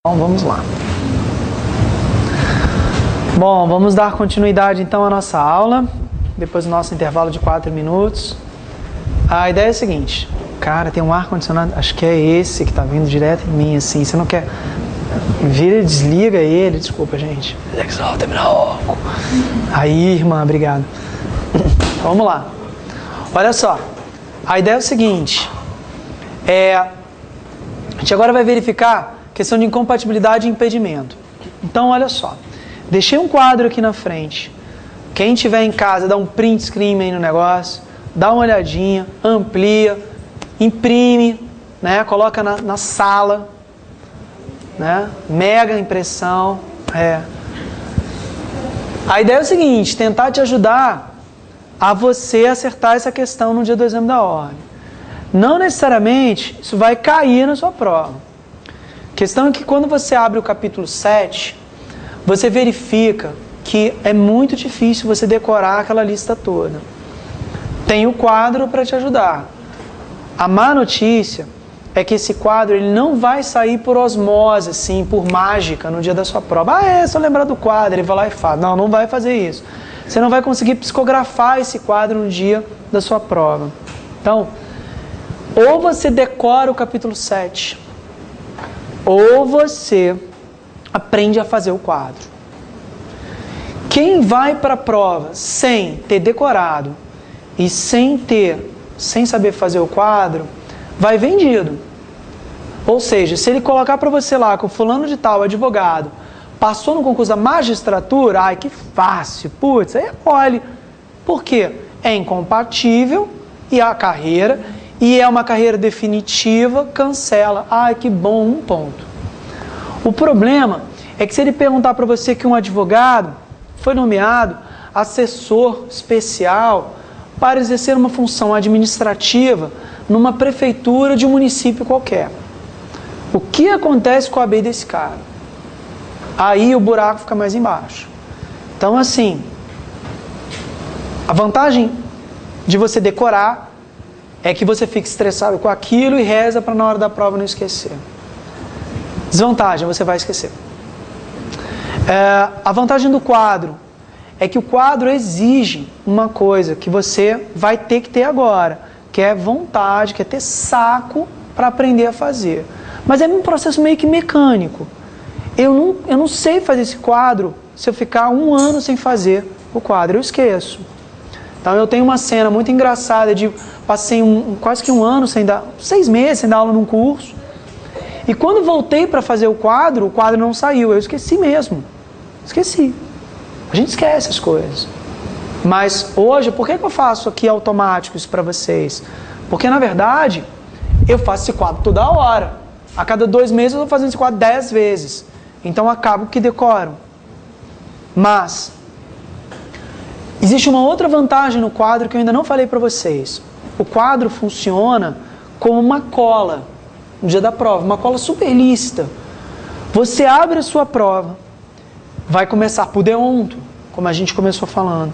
Então, vamos lá. Bom, vamos dar continuidade então à nossa aula, depois do nosso intervalo de 4 minutos. A ideia é a seguinte, cara, tem um ar-condicionado, acho que é esse que está vindo direto em mim, assim, você não quer... Vira e desliga ele, desculpa, gente. Aí, irmã, obrigado. Vamos lá. Olha só, a ideia é o seguinte, a gente agora vai verificar a questão de incompatibilidade e impedimento. Então, olha só, deixei um quadro aqui na frente. Quem tiver em casa, dá um print screen aí no negócio, dá uma olhadinha, amplia, imprime, né? Coloca na sala, né? Mega impressão. A ideia é o seguinte, tentar te ajudar a você acertar essa questão no dia do exame da ordem. Não necessariamente isso vai cair na sua prova. A questão é que quando você abre o capítulo 7, você verifica que é muito difícil você decorar aquela lista toda. Tem o quadro para te ajudar. A má notícia é que esse quadro ele não vai sair por osmose, assim, por mágica no dia da sua prova. Só lembrar do quadro, ele vai lá e fala. Não, não vai fazer isso. Você não vai conseguir psicografar esse quadro no dia da sua prova. Então, ou você decora o capítulo 7, ou você aprende a fazer o quadro. Quem vai para a prova sem ter decorado e sem saber fazer o quadro, vai vendido. Ou seja, se ele colocar para você lá com fulano de tal, advogado, passou no concurso da magistratura, ai que fácil, putz, aí é mole. Por quê? É incompatível e a carreira, e é uma carreira definitiva, cancela. Ai que bom, 1 ponto. O problema é que se ele perguntar para você que um advogado foi nomeado assessor especial para exercer uma função administrativa numa prefeitura de um município qualquer. O que acontece com a AB desse cara? Aí o buraco fica mais embaixo. Então, assim, a vantagem de você decorar é que você fica estressado com aquilo e reza para na hora da prova não esquecer. Desvantagem, você vai esquecer. A vantagem do quadro é que o quadro exige uma coisa que você vai ter que ter agora, que é vontade, que é ter saco para aprender a fazer. Mas é um processo meio que mecânico. Eu não sei fazer esse quadro se eu ficar 1 ano sem fazer o quadro, eu esqueço. Então eu tenho uma cena muito engraçada de passei quase que 1 ano sem dar, 6 meses sem dar aula num curso. E quando voltei para fazer o quadro não saiu, eu esqueci mesmo. Esqueci. A gente esquece as coisas. Mas hoje, por que eu faço aqui automático isso para vocês? Porque na verdade, eu faço esse quadro toda hora. A cada 2 meses eu estou fazendo esse quadro 10 vezes. Então acabo que decoro. Mas existe uma outra vantagem no quadro que eu ainda não falei para vocês. O quadro funciona como uma cola no dia da prova, uma cola super lícita. Você abre a sua prova, vai começar por deonto, como a gente começou falando.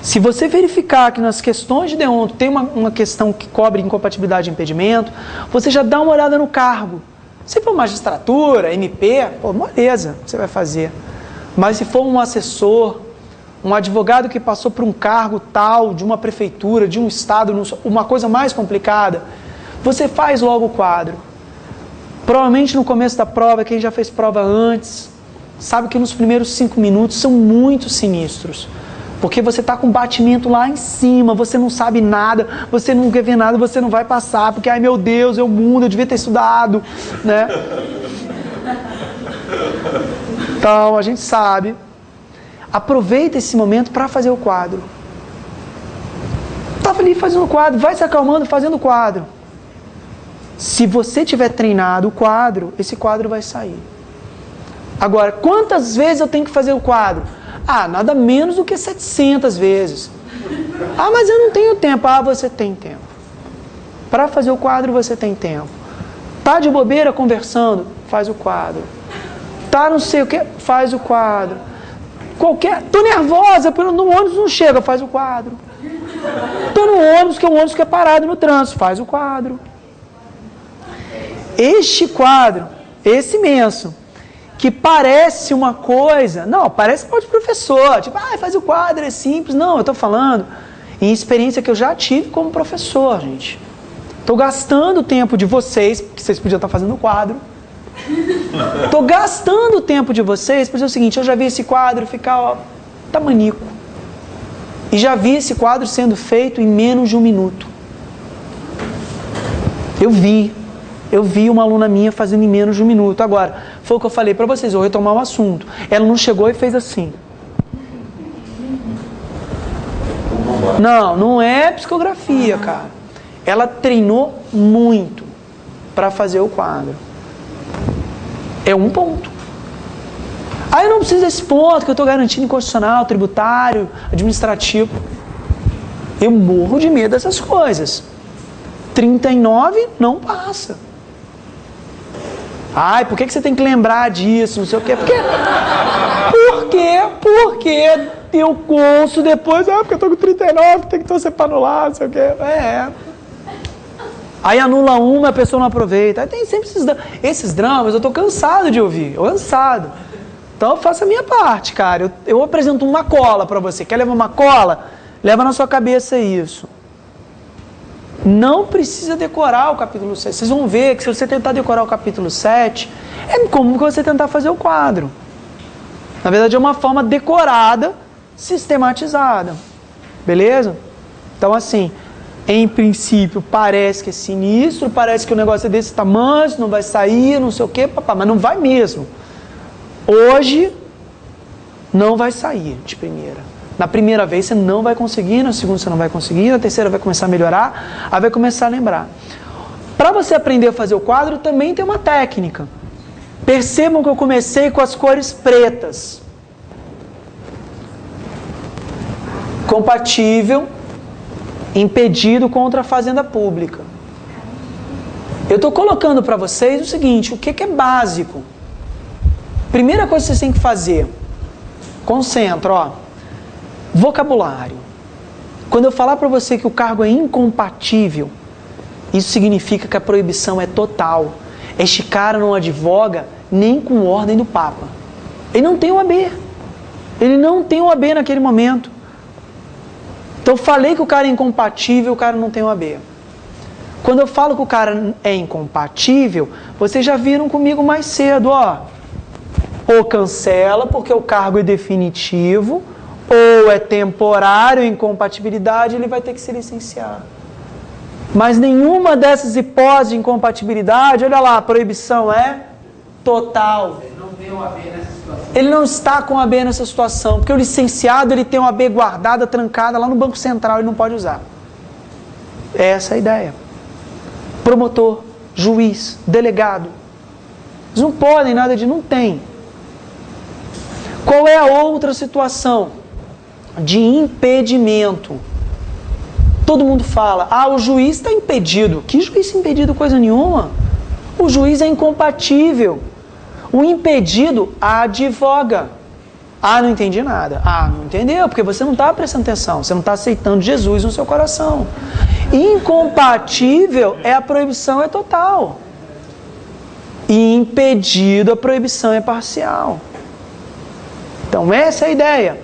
Se você verificar que nas questões de deonto tem uma questão que cobre incompatibilidade e impedimento, você já dá uma olhada no cargo. Se for magistratura, MP, beleza, você vai fazer. Mas se for um assessor, um advogado que passou por um cargo tal, de uma prefeitura, de um estado, uma coisa mais complicada, você faz logo o quadro. Provavelmente no começo da prova, quem já fez prova antes, sabe que nos primeiros 5 minutos são muito sinistros. Porque você está com batimento lá em cima, você não sabe nada, você não quer ver nada, você não vai passar, porque, ai meu Deus, eu mundo, eu devia ter estudado, né? Então, a gente sabe. Aproveita esse momento para fazer o quadro. Estava ali fazendo o quadro, vai se acalmando fazendo o quadro. Se você tiver treinado o quadro, esse quadro vai sair. Agora, quantas vezes eu tenho que fazer o quadro? Nada menos do que 700 vezes. Mas eu não tenho tempo. Você tem tempo. Para fazer o quadro, você tem tempo. Tá de bobeira conversando? Faz o quadro. Tá não sei o que? Faz o quadro. Tô nervosa, no ônibus não chega, faz o quadro. Tô no ônibus, que é um ônibus que é parado no trânsito, faz o quadro. Este quadro, esse imenso, que parece uma coisa. Não, parece pode professor. Tipo, faz o quadro, é simples. Não, eu estou falando em experiência que eu já tive como professor, gente. Estou gastando o tempo de vocês, porque vocês podiam estar fazendo o quadro. Estou gastando o tempo de vocês para dizer o seguinte, eu já vi esse quadro ficar, tamanico. E já vi esse quadro sendo feito em menos de 1 minuto. Eu vi uma aluna minha fazendo em menos de 1 minuto. Agora, foi o que eu falei para vocês, eu vou retomar o assunto. Ela não chegou e fez assim. Não é psicografia, cara. Ela treinou muito para fazer o quadro. É um ponto. Aí eu não preciso desse ponto que eu estou garantindo em constitucional, tributário, administrativo. Eu morro de medo dessas coisas. 39 não passa. Por que você tem que lembrar disso? Não sei o quê. Porque eu consto depois, porque eu estou com 39, tem que torcer para anular, não sei o quê. Aí anula uma, a pessoa não aproveita. Aí tem sempre esses dramas, eu estou cansado de ouvir, cansado. Então eu faço a minha parte, cara. Eu apresento uma cola para você. Quer levar uma cola? Leva na sua cabeça isso. Não precisa decorar o capítulo 7. Vocês vão ver que se você tentar decorar o capítulo 7, é como você tentar fazer o quadro. Na verdade é uma forma decorada, sistematizada. Beleza? Então assim, em princípio parece que é sinistro, parece que o negócio é desse tamanho, não vai sair, não sei o quê, mas não vai mesmo. Hoje não vai sair de primeira. Na primeira vez você não vai conseguir, na segunda você não vai conseguir, na terceira vai começar a melhorar, aí vai começar a lembrar. Para você aprender a fazer o quadro também tem uma técnica. Percebam que eu comecei com as cores pretas. Compatível, impedido contra a fazenda pública. Eu estou colocando para vocês o seguinte, o que é básico. Primeira coisa que vocês têm que fazer, concentra, vocabulário. Quando eu falar para você que o cargo é incompatível, isso significa que a proibição é total. Este cara não advoga nem com ordem do Papa. Ele não tem OAB. Ele não tem OAB naquele momento. Então eu falei que o cara é incompatível, o cara não tem OAB. Quando eu falo que o cara é incompatível, vocês já viram comigo mais cedo, ou cancela porque o cargo é definitivo, ou é temporário, incompatibilidade, ele vai ter que se licenciar. Mas nenhuma dessas hipóteses de incompatibilidade, olha lá, a proibição é total. Ele não tem OAB nessa situação. Ele não está com OAB nessa situação, porque o licenciado ele tem uma OAB guardada, trancada lá no Banco Central, ele não pode usar. Essa é a ideia. Promotor, juiz, delegado. Eles não podem nada de... não tem. Qual é a outra situação? De impedimento. Todo mundo fala, o juiz está impedido. Que juiz impedido coisa nenhuma? O juiz é incompatível. O impedido advoga. Não entendi nada. Não entendeu, porque você não está prestando atenção, você não está aceitando Jesus no seu coração. Incompatível a proibição é total. E impedido, a proibição é parcial. Então essa é a ideia.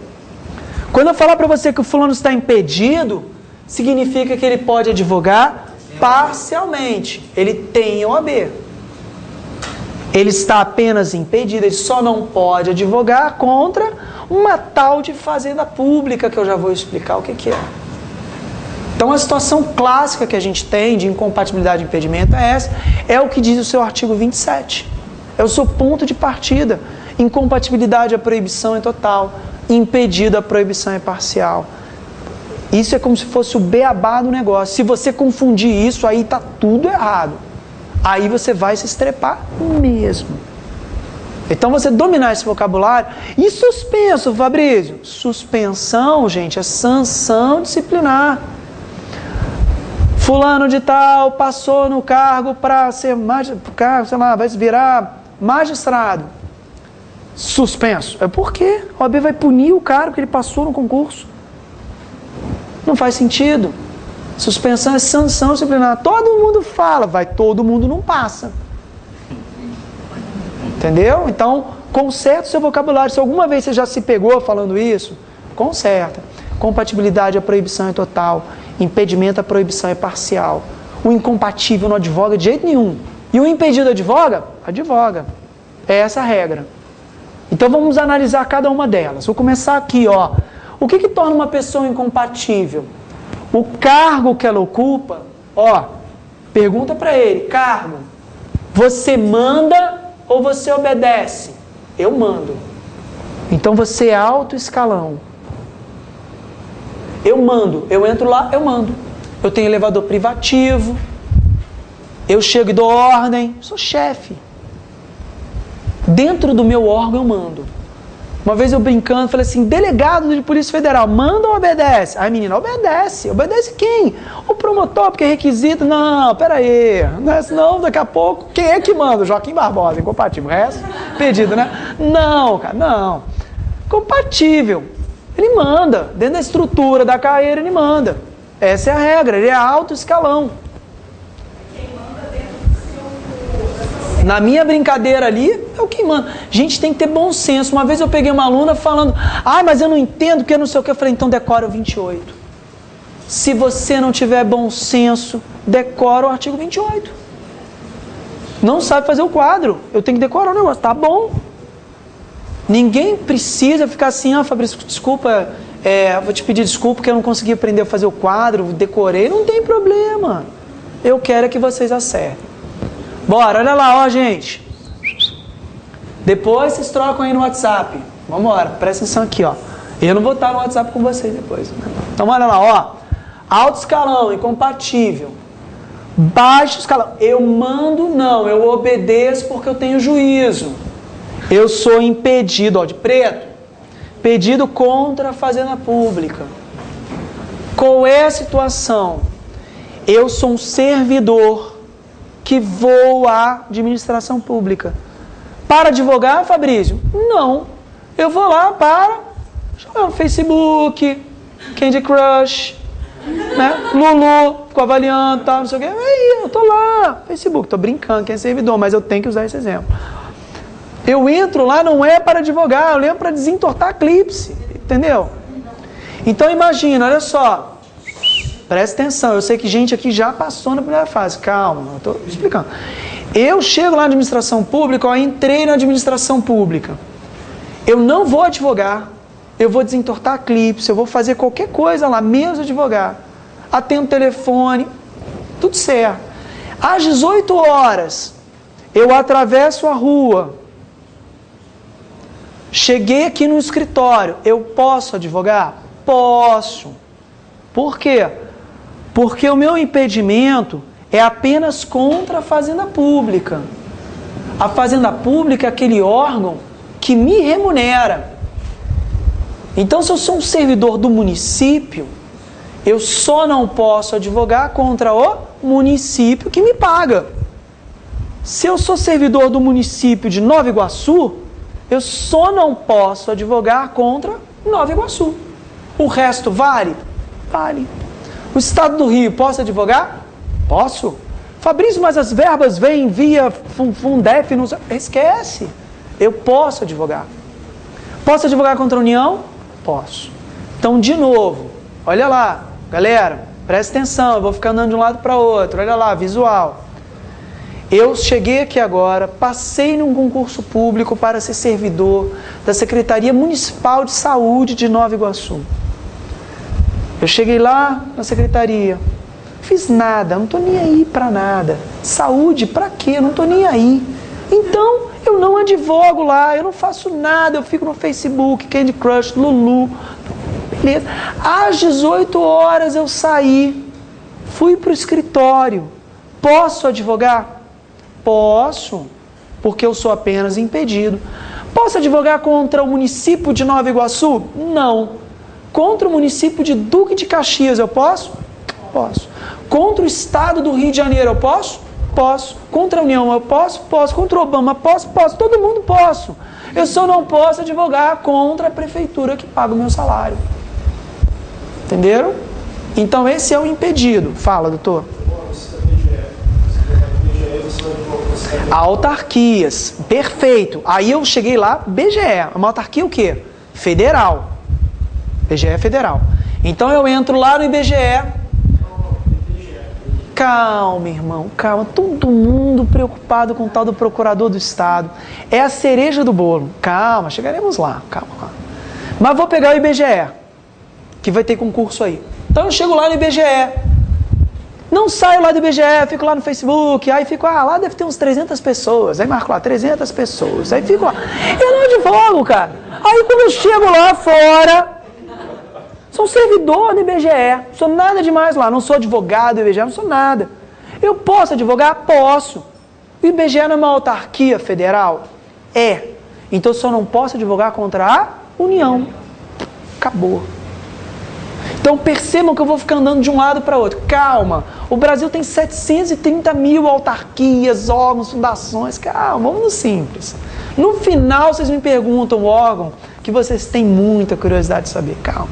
Quando eu falar para você que o fulano está impedido, significa que ele pode advogar parcialmente. Ele tem OAB. Ele está apenas impedido, ele só não pode advogar contra uma tal de fazenda pública, que eu já vou explicar o que é. Então a situação clássica que a gente tem de incompatibilidade de impedimento é essa, é o que diz o seu artigo 27. É o seu ponto de partida. Incompatibilidade, a proibição é total. Impedido, a proibição é parcial. Isso é como se fosse o beabá do negócio. Se você confundir isso, aí está tudo errado. Aí você vai se estrepar mesmo. Então você dominar esse vocabulário. E suspenso, Fabrício? Suspensão, gente, é sanção disciplinar. Fulano de tal passou no cargo para ser vai se virar magistrado. Suspenso. Por quê? A OAB vai punir o cara porque ele passou no concurso. Não faz sentido. Suspensão é sanção disciplinar. Todo mundo fala, todo mundo não passa. Entendeu? Então, Conserta o seu vocabulário. Se alguma vez você já se pegou falando isso, conserta. Compatibilidade, a proibição é total. Impedimento, a proibição é parcial. O incompatível não advoga de jeito nenhum. E o impedido advoga? Advoga. É essa a regra. Então vamos analisar cada uma delas. Vou começar aqui, ó. O que torna uma pessoa incompatível? O cargo que ela ocupa, ó, pergunta para ele, cargo, você manda ou você obedece? Eu mando. Então você é alto escalão. Eu mando. Eu entro lá, eu mando. Eu tenho elevador privativo. Eu chego e dou ordem. Sou chefe. Dentro do meu órgão eu mando. Uma vez eu brincando, falei assim, delegado de Polícia Federal, manda ou obedece? Aí a menina, obedece. Obedece quem? O promotor, porque é requisito. Não, peraí. Senão, daqui a pouco, quem é que manda? Joaquim Barbosa, incompatível. O resto, pedido, né? Não, cara, não. Compatível. Ele manda. Dentro da estrutura da carreira, ele manda. Essa é a regra. Ele é alto escalão. Na minha brincadeira ali, é o que manda. Gente, tem que ter bom senso. Uma vez eu peguei uma aluna falando, mas eu não entendo, porque não sei o que. Eu falei, então decora o 28. Se você não tiver bom senso, decora o artigo 28. Não sabe fazer o quadro. Eu tenho que decorar o negócio. Tá bom. Ninguém precisa ficar assim, Fabrício, desculpa, vou te pedir desculpa porque eu não consegui aprender a fazer o quadro, decorei. Não tem problema. Eu quero que vocês acertem. Bora, olha lá, ó, gente. Depois vocês trocam aí no WhatsApp. Vambora, presta atenção aqui, ó. Eu não vou estar no WhatsApp com vocês depois. Então, olha lá, ó. Alto escalão, incompatível. Baixo escalão. Eu mando, não. Eu obedeço porque eu tenho juízo. Eu sou impedido, ó, de preto. Pedido contra a fazenda pública. Qual é a situação? Eu sou um servidor que vou à administração pública. Para advogar, Fabrício? Não. Eu vou lá para jogar no Facebook, Candy Crush, né? Lulu, ficou avaliando, tal, não sei o quê. Aí, eu tô lá, Facebook, tô brincando, quem é servidor, mas eu tenho que usar esse exemplo. Eu entro lá, não é para advogar, eu lembro para desentortar a Eclipse, entendeu? Então imagina, olha só. Presta atenção, eu sei que gente aqui já passou na primeira fase. Calma, eu estou explicando. Eu chego lá na administração pública, ó, entrei na administração pública. Eu não vou advogar, eu vou desentortar a Eclipse, eu vou fazer qualquer coisa lá, menos advogar. Atendo o telefone, tudo certo. Às 18 horas, eu atravesso a rua. Cheguei aqui no escritório, eu posso advogar? Posso. Por quê? Porque o meu impedimento é apenas contra a fazenda pública. A fazenda pública é aquele órgão que me remunera. Então, se eu sou um servidor do município, eu só não posso advogar contra o município que me paga. Se eu sou servidor do município de Nova Iguaçu, eu só não posso advogar contra Nova Iguaçu. O resto vale? Vale. O Estado do Rio, posso advogar? Posso. Fabrício, mas as verbas vêm via Fundef, não sei. Esquece. Eu posso advogar. Posso advogar contra a União? Posso. Então, de novo, olha lá, galera, presta atenção, eu vou ficar andando de um lado para outro, olha lá, visual. Eu cheguei aqui agora, passei num concurso público para ser servidor da Secretaria Municipal de Saúde de Nova Iguaçu. Eu cheguei lá na secretaria, fiz nada, não estou nem aí para nada. Saúde, para quê? Eu não estou nem aí. Então, eu não advogo lá, eu não faço nada, eu fico no Facebook, Candy Crush, Lulu, beleza. Às 18 horas eu saí, fui para o escritório. Posso advogar? Posso, porque eu sou apenas impedido. Posso advogar contra o município de Nova Iguaçu? Não. Contra o município de Duque de Caxias, eu posso? Posso. Contra o Estado do Rio de Janeiro, eu posso? Posso. Contra a União, eu posso? Posso. Contra o Obama, posso? Posso. Todo mundo posso. Eu só não posso advogar contra a prefeitura que paga o meu salário. Entenderam? Então esse é o impedido. Fala, doutor. Você professor advogou. Autarquias, perfeito. Aí eu cheguei lá, BGE. Uma autarquia o quê? Federal. BGE é federal. Então eu entro lá no IBGE. Calma, irmão, calma. Todo mundo preocupado com o tal do procurador do Estado. É a cereja do bolo. Calma, chegaremos lá, calma lá. Mas vou pegar o IBGE, que vai ter concurso aí. Então eu chego lá no IBGE. Não saio lá do IBGE, fico lá no Facebook, aí fico, lá deve ter uns 300 pessoas. Aí marco lá, 300 pessoas. Aí fico lá. Eu não advogo, cara. Aí quando eu chego lá fora, sou servidor do IBGE, não sou nada demais lá, não sou advogado do IBGE, não sou nada. Eu posso advogar? Posso. O IBGE não é uma autarquia federal? É. Então eu só não posso advogar contra a União. Acabou. Então percebam que eu vou ficar andando de um lado para outro. Calma, o Brasil tem 730 mil autarquias, órgãos, fundações. Calma, vamos no simples. No final vocês me perguntam o órgão que vocês têm muita curiosidade de saber. Calma.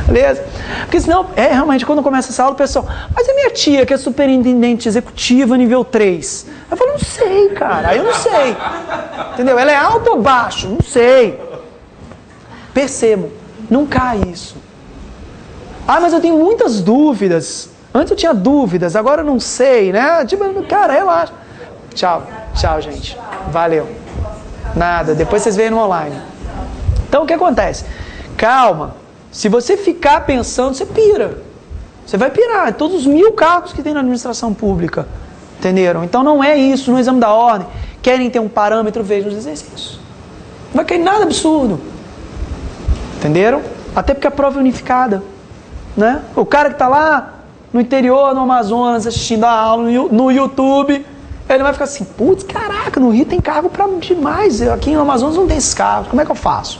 Beleza? Porque senão, realmente, quando começa essa aula, o pessoal, mas é minha tia que é superintendente executiva nível 3. Eu falo, não sei, cara, aí eu não sei. Entendeu? Ela é alto ou baixo? Não sei. Percebam, não cai isso. Mas eu tenho muitas dúvidas. Antes eu tinha dúvidas, agora eu não sei, né? Tipo, cara, relaxa. Tchau, gente. Valeu. Nada, depois vocês veem no online. Então, o que acontece? Calma. Se você ficar pensando, você pira. Você vai pirar. Todos os 1000 cargos que tem na administração pública. Entenderam? Então não é isso. No exame da ordem, querem ter um parâmetro, vejam os exercícios. Não vai cair nada absurdo. Entenderam? Até porque a prova é unificada. Né? O cara que está lá no interior, no Amazonas, assistindo a aula no YouTube, ele vai ficar assim, putz, caraca, no Rio tem cargo para demais. Aqui no Amazonas não tem esses cargos. Como é que eu faço?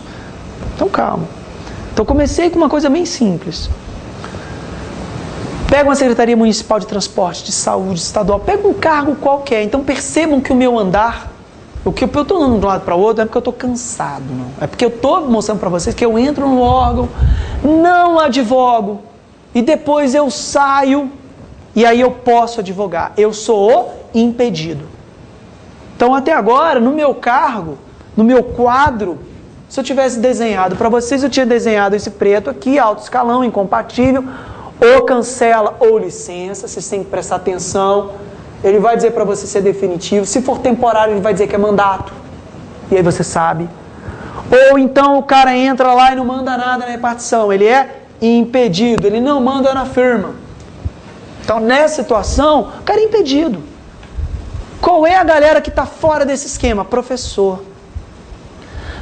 Então calma. Então comecei com uma coisa bem simples. Pega uma Secretaria Municipal de Transporte, de Saúde, estadual, pega um cargo qualquer. Então percebam que o meu andar, o que eu estou andando de um lado para o outro, não é porque eu estou cansado, não. É porque eu estou mostrando para vocês que eu entro no órgão, não advogo, e depois eu saio, e aí eu posso advogar. Eu sou o impedido. Então até agora, no meu cargo, no meu quadro, se eu tivesse desenhado para vocês, eu tinha desenhado esse preto aqui, alto escalão, incompatível, ou cancela ou licença, vocês têm que prestar atenção. Ele vai dizer para você se é definitivo, se for temporário ele vai dizer que é mandato, e aí você sabe. Ou então o cara entra lá e não manda nada na repartição, ele é impedido, ele não manda na firma. Então nessa situação, o cara é impedido. Qual é a galera que está fora desse esquema? Professor.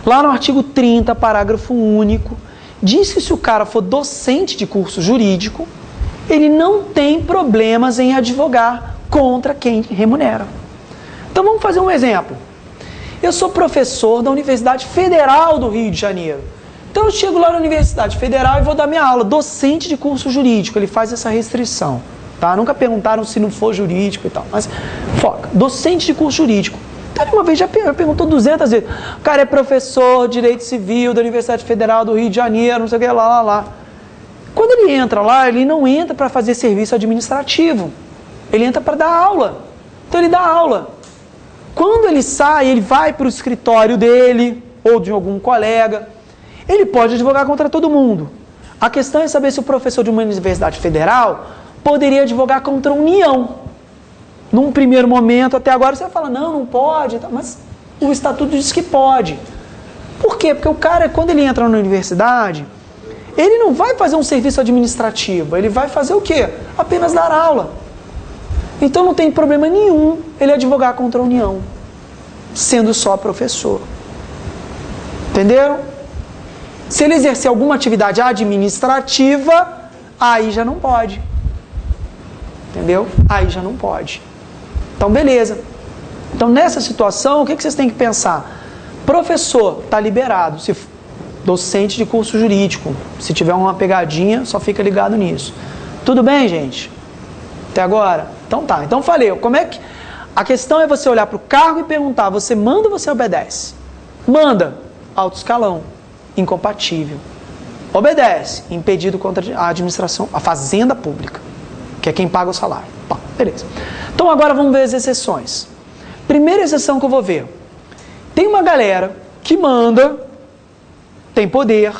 Lá no artigo 30, parágrafo único, diz que se o cara for docente de curso jurídico, ele não tem problemas em advogar contra quem remunera. Então vamos fazer um exemplo. Eu sou professor da Universidade Federal do Rio de Janeiro. Então eu chego lá na Universidade Federal e vou dar minha aula, docente de curso jurídico, ele faz essa restrição. Tá? Nunca perguntaram se não for jurídico e tal, mas foca, docente de curso jurídico. Uma vez já perguntou 200 vezes. O cara é professor de Direito Civil da Universidade Federal do Rio de Janeiro, não sei o que, lá. Quando ele entra lá, ele não entra para fazer serviço administrativo. Ele entra para dar aula. Então ele dá aula. Quando ele sai, ele vai para o escritório dele, ou de algum colega, ele pode advogar contra todo mundo. A questão é saber se o professor de uma universidade federal poderia advogar contra a União. Num primeiro momento, até agora, você vai falar, não pode, mas o estatuto diz que pode. Por quê? Porque o cara, quando ele entra na universidade, ele não vai fazer um serviço administrativo, ele vai fazer o quê? Apenas dar aula. Então não tem problema nenhum ele advogar contra a União, sendo só professor. Entenderam? Se ele exercer alguma atividade administrativa, aí já não pode. Entendeu? Aí já não pode. Então, beleza. Então, nessa situação, o que vocês têm que pensar? Professor, está liberado. Se docente de curso jurídico. Se tiver uma pegadinha, só fica ligado nisso. Tudo bem, gente? Até agora? Então tá. Então falei, como é que... A questão é você olhar para o cargo e perguntar, você manda ou você obedece? Manda. Alto escalão. Incompatível. Obedece. Impedido contra a administração, a fazenda pública, que é quem paga o salário. Beleza. Então agora vamos ver as exceções. Primeira exceção que eu vou ver. Tem uma galera que manda, tem poder,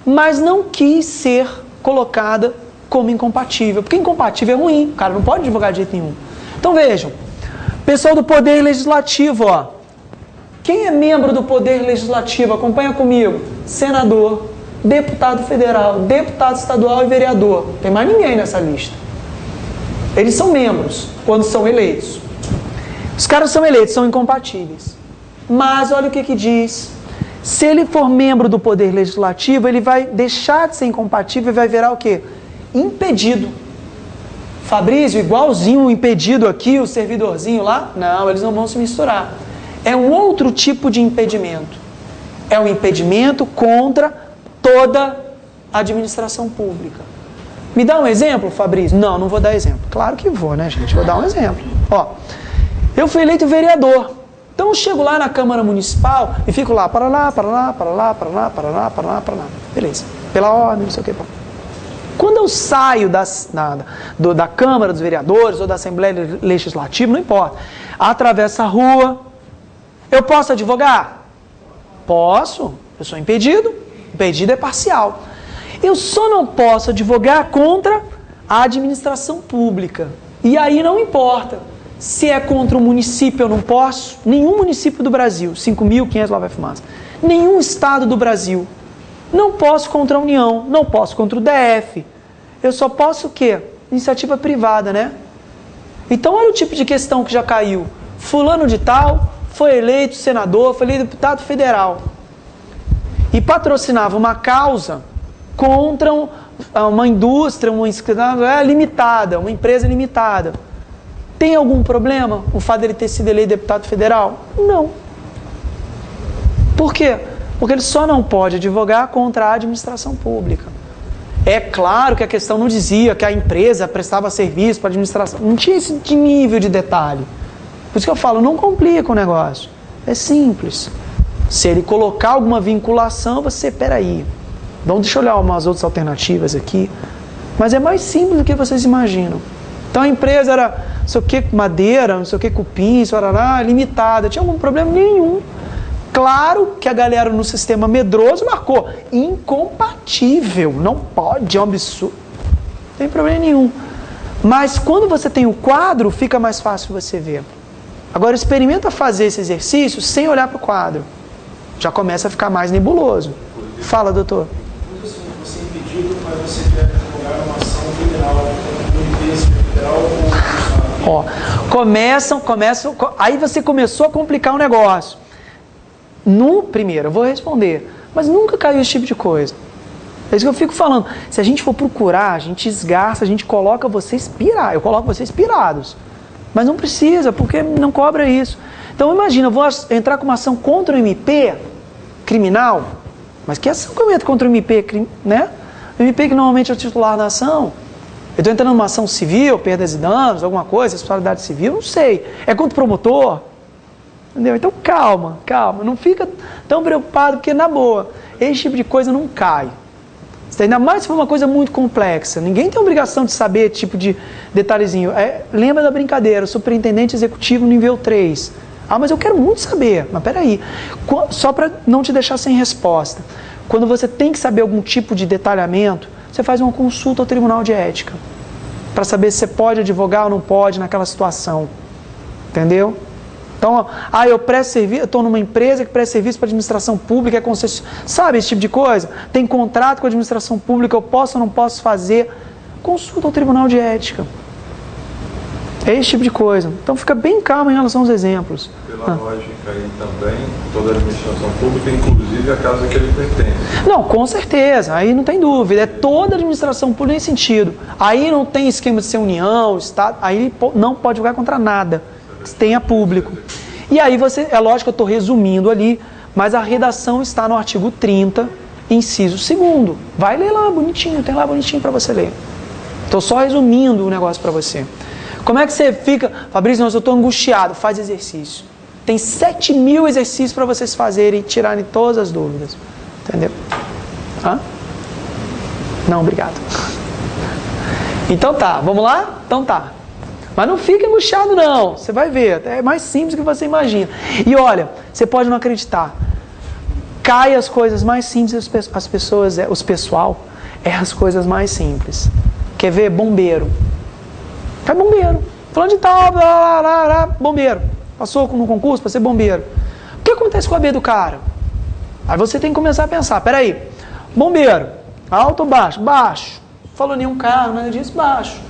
mas não quis ser colocada como incompatível. Porque incompatível é ruim, o cara não pode advogar de jeito nenhum. Então vejam, pessoal do Poder Legislativo, ó. Quem é membro do Poder Legislativo? Acompanha comigo. Senador, deputado federal, deputado estadual e vereador. Não tem mais ninguém nessa lista. Eles são membros quando são eleitos. Os caras são eleitos, são incompatíveis. Mas olha o que diz. Se ele for membro do Poder Legislativo, ele vai deixar de ser incompatível e vai virar o quê? Impedido. Fabrício, igualzinho o impedido aqui, o servidorzinho lá? Não, eles não vão se misturar. É um outro tipo de impedimento. É um impedimento contra toda a administração pública. Me dá um exemplo, Fabrício? Não, não vou dar exemplo. Claro que vou, né, gente? Vou dar um exemplo. Ó, eu fui eleito vereador. Então eu chego lá na Câmara Municipal e fico lá, para lá. Beleza. Pela ordem, não sei o que. Quando eu saio da Câmara dos Vereadores ou da Assembleia Legislativa, não importa, atravesso a rua, eu posso advogar? Posso. Eu sou impedido. Impedido é parcial. Eu só não posso advogar contra a administração pública. E aí não importa. Se é contra o município, eu não posso. Nenhum município do Brasil, 5.500 lá vai fumaça. Nenhum estado do Brasil. Não posso contra a União, não posso contra o DF. Eu só posso o quê? Iniciativa privada, né? Então olha o tipo de questão que já caiu. Fulano de tal foi eleito senador, foi eleito deputado federal. E patrocinava uma causa contra uma indústria, limitada, uma empresa limitada. Tem algum problema o fato dele ter sido eleito deputado federal? Não. Por quê? Porque ele só não pode advogar contra a administração pública. É claro que a questão não dizia que a empresa prestava serviço para a administração. Não tinha esse nível de detalhe. Por isso que eu falo, não complica o negócio. É simples. Se ele colocar alguma vinculação, peraí. Deixa eu olhar umas outras alternativas aqui. Mas é mais simples do que vocês imaginam. Então a empresa era, não sei o que, madeira, não sei o que, cupim, limitada. Tinha algum problema? Nenhum. Claro que a galera no sistema medroso marcou incompatível. Não pode, é um absurdo. Não tem problema nenhum. Mas quando você tem o quadro, fica mais fácil você ver. Agora experimenta fazer esse exercício sem olhar para o quadro. Já começa a ficar mais nebuloso. Fala, doutor. Você é impedido, mas você quer advogar uma ação federal, um interesse federal ou começam. Aí você começou a complicar o negócio. Primeiro, eu vou responder, mas nunca caiu esse tipo de coisa. É isso que eu fico falando. Se a gente for procurar, a gente esgarça, a gente coloca vocês pirados. Eu coloco vocês pirados. Mas não precisa, porque não cobra isso. Então imagina, eu vou entrar com uma ação contra o MP criminal, mas que ação que eu entro contra o MP, né? O MP que normalmente é o titular da ação. Eu estou entrando numa ação civil, perdas e danos, alguma coisa, responsabilidade civil, não sei. É contra o promotor? Entendeu? Então calma. Não fica tão preocupado, porque na boa, esse tipo de coisa não cai. Ainda mais se for uma coisa muito complexa. Ninguém tem obrigação de saber esse tipo de detalhezinho. Lembra da brincadeira, superintendente executivo nível 3. Mas eu quero muito saber. Mas peraí, só para não te deixar sem resposta. Quando você tem que saber algum tipo de detalhamento, você faz uma consulta ao Tribunal de Ética. Para saber se você pode advogar ou não pode naquela situação. Entendeu? Então, eu presto serviço, eu estou numa empresa que presta serviço para a administração pública, é concessionária. Sabe esse tipo de coisa? Tem contrato com a administração pública, eu posso ou não posso fazer? Consulta ao Tribunal de Ética. É esse tipo de coisa. Então fica bem calmo em relação aos exemplos. Pela lógica aí também, toda a administração pública, inclusive a casa que ele pertence. Não, com certeza, aí não tem dúvida. É toda a administração pública nesse sentido. Aí não tem esquema de ser União, Estado, aí não pode jogar contra nada. Tenha público. E aí é lógico que eu estou resumindo ali, mas a redação está no artigo 30, inciso 2º. Vai ler lá bonitinho, tem lá bonitinho para você ler. Estou só resumindo o negócio para você. Como é que você fica? Fabrício, eu estou angustiado. Faz exercício. Tem 7.000 exercícios para vocês fazerem e tirarem todas as dúvidas. Entendeu? Não, obrigado. Então tá, vamos lá? Então tá. Mas não fica angustiado não, você vai ver, é mais simples do que você imagina. E olha, você pode não acreditar, cai as coisas mais simples, as pessoas, os pessoal, as coisas mais simples. Quer ver? Bombeiro. Cai bombeiro. Falando de tal, bombeiro. Passou no concurso para ser bombeiro. O que acontece com a B do cara? Aí você tem que começar a pensar, peraí, bombeiro, alto ou baixo? Baixo. Falou nenhum carro, nada disso, baixo.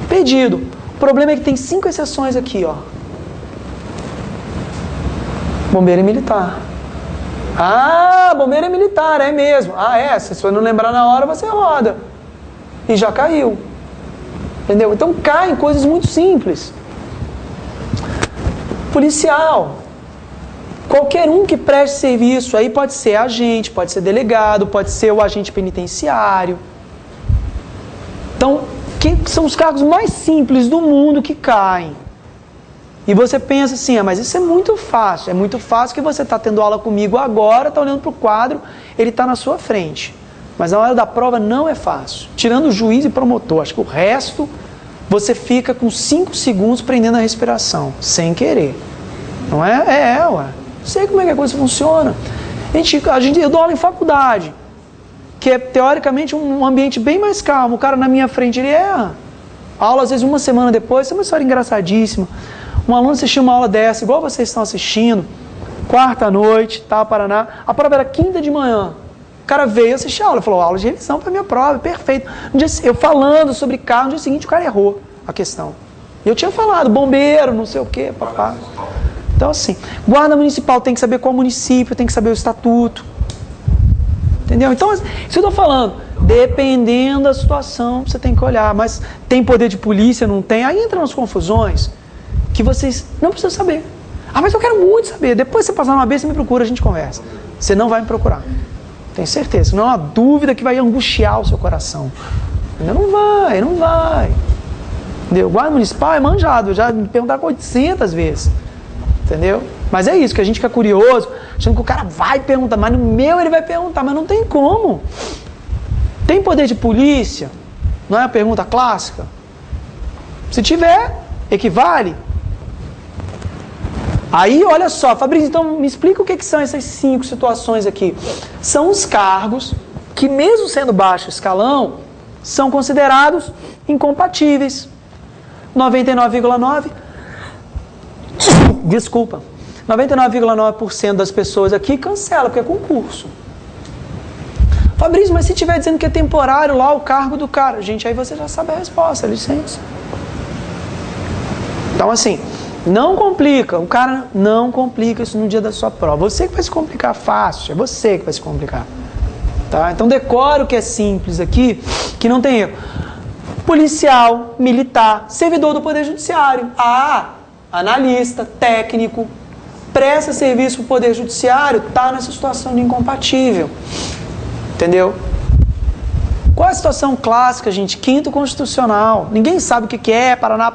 Pedido. O problema é que tem 5 exceções aqui, ó. Bombeiro é militar. Ah, bombeiro é militar, é mesmo. Ah, é, se você não lembrar na hora, você roda. E já caiu. Entendeu? Então caem coisas muito simples. Policial. Qualquer um que preste serviço, aí pode ser agente, pode ser delegado, pode ser o agente penitenciário. Então, que são os cargos mais simples do mundo que caem. E você pensa assim, mas isso é muito fácil. É muito fácil que você está tendo aula comigo agora, está olhando para o quadro, ele está na sua frente. Mas na hora da prova não é fácil. Tirando o juiz e promotor, acho que o resto você fica com 5 segundos prendendo a respiração, sem querer. Não é? Ué. Sei como é que a coisa funciona. Eu dou aula em faculdade, que é teoricamente um ambiente bem mais calmo. O cara na minha frente, ele erra. A aula, às vezes, uma semana depois, isso é uma história engraçadíssima. Um aluno assistiu uma aula dessa, igual vocês estão assistindo, quarta à noite, tá, Paraná. A prova era quinta de manhã. O cara veio assistir a aula, falou, aula de revisão para minha prova, perfeito. Eu falando sobre carro, no dia seguinte o cara errou a questão. E eu tinha falado, bombeiro, não sei o quê, papá. Então assim, guarda municipal tem que saber qual município, tem que saber o estatuto. Entendeu? Então, isso eu estou falando, dependendo da situação, você tem que olhar. Mas tem poder de polícia, não tem? Aí entra nas confusões que vocês não precisam saber. Ah, mas eu quero muito saber. Depois você passar numa vez, você me procura, a gente conversa. Você não vai me procurar. Tenho certeza. Não é uma dúvida que vai angustiar o seu coração. Não vai. Entendeu? Guarda municipal é manjado. Já me perguntaram 800 vezes. Entendeu? Mas é isso, que a gente fica curioso, achando que o cara vai perguntar, mas no meu ele vai perguntar, mas não tem como. Tem poder de polícia? Não é a pergunta clássica? Se tiver, equivale. Aí, olha só, Fabrício, então me explica o que são essas 5 situações aqui. São os cargos que, mesmo sendo baixo escalão, são considerados incompatíveis. 99,9% das pessoas aqui cancela, porque é concurso. Fabrício, mas se estiver dizendo que é temporário lá o cargo do cara, gente, aí você já sabe a resposta, licença. Então assim, não complica, o cara não complica isso no dia da sua prova. Você que vai se complicar fácil, é você que vai se complicar. Tá? Então decora o que é simples aqui, que não tem erro. Policial, militar, servidor do Poder Judiciário. Analista, técnico, presta serviço para o Poder Judiciário, está nessa situação de incompatível. Entendeu? Qual é a situação clássica, gente? Quinto constitucional. Ninguém sabe o que é, Paraná.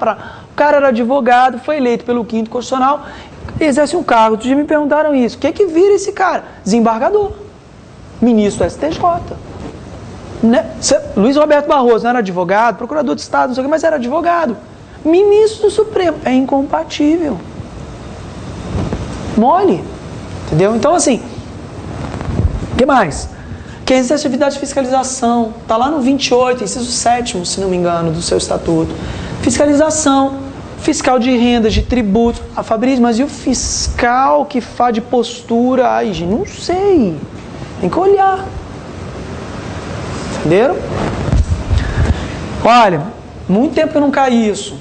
O cara era advogado, foi eleito pelo quinto constitucional, exerce um cargo. Outro dia me perguntaram isso. O que é que vira esse cara? Desembargador. Ministro do STJ. Né? Luiz Roberto Barroso não era advogado, procurador de Estado, não sei o que, mas era advogado. Ministro do Supremo. É incompatível. Mole. Entendeu? Então, assim, o que mais? Quem exerce atividade de fiscalização. Está lá no 28, inciso 7º, se não me engano, do seu estatuto. Fiscalização. Fiscal de rendas, de tributos. Ah, Fabrício, mas e o fiscal que faz de postura? Ai, gente, não sei. Tem que olhar. Entenderam? Olha, muito tempo que eu não caí isso.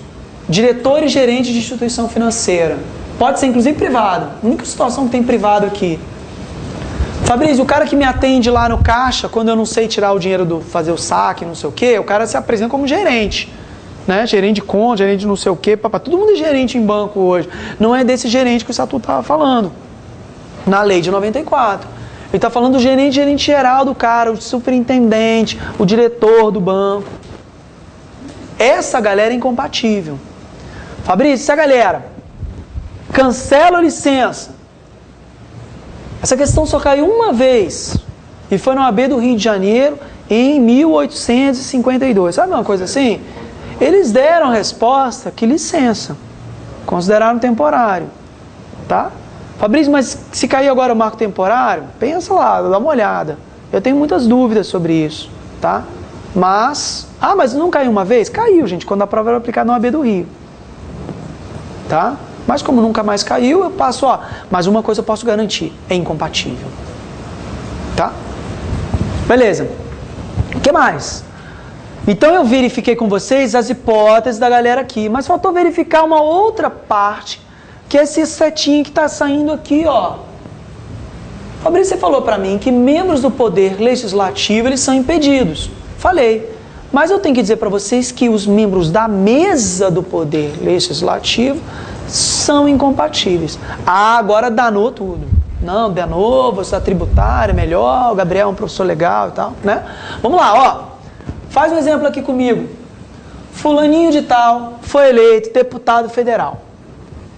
Diretor e gerente de instituição financeira. Pode ser inclusive privado. A única situação que tem privado aqui. Fabrício, o cara que me atende lá no caixa, quando eu não sei tirar o dinheiro fazer o saque, não sei o quê, o cara se apresenta como gerente. Né? Gerente de conta, gerente de não sei o quê. Papá. Todo mundo é gerente em banco hoje. Não é desse gerente que o estatuto estava falando. Na lei de 94. Ele está falando do gerente geral do cara, o superintendente, o diretor do banco. Essa galera é incompatível. Fabrício, essa galera cancela a licença. Essa questão só caiu uma vez. E foi no AB do Rio de Janeiro, em 1852. Sabe uma coisa assim? Eles deram a resposta que licença, consideraram temporário, tá? Fabrício, mas se cair agora o marco temporário, pensa lá, dá uma olhada. Eu tenho muitas dúvidas sobre isso, tá? Mas não caiu uma vez? Caiu, gente, quando a prova era aplicada no AB do Rio, tá? Mas como nunca mais caiu, eu passo, mas uma coisa eu posso garantir, é incompatível, tá? Beleza. O que mais? Então eu verifiquei com vocês as hipóteses da galera aqui, mas faltou verificar uma outra parte, que é esse setinho que está saindo aqui, ó. Fabrício, você falou para mim que membros do poder legislativo, eles são impedidos. Falei. Mas eu tenho que dizer para vocês que os membros da mesa do poder legislativo são incompatíveis. Agora danou tudo. Não, danou, você é tributário, é melhor, o Gabriel é um professor legal e tal, né? Vamos lá, ó. Faz um exemplo aqui comigo. Fulaninho de tal foi eleito deputado federal.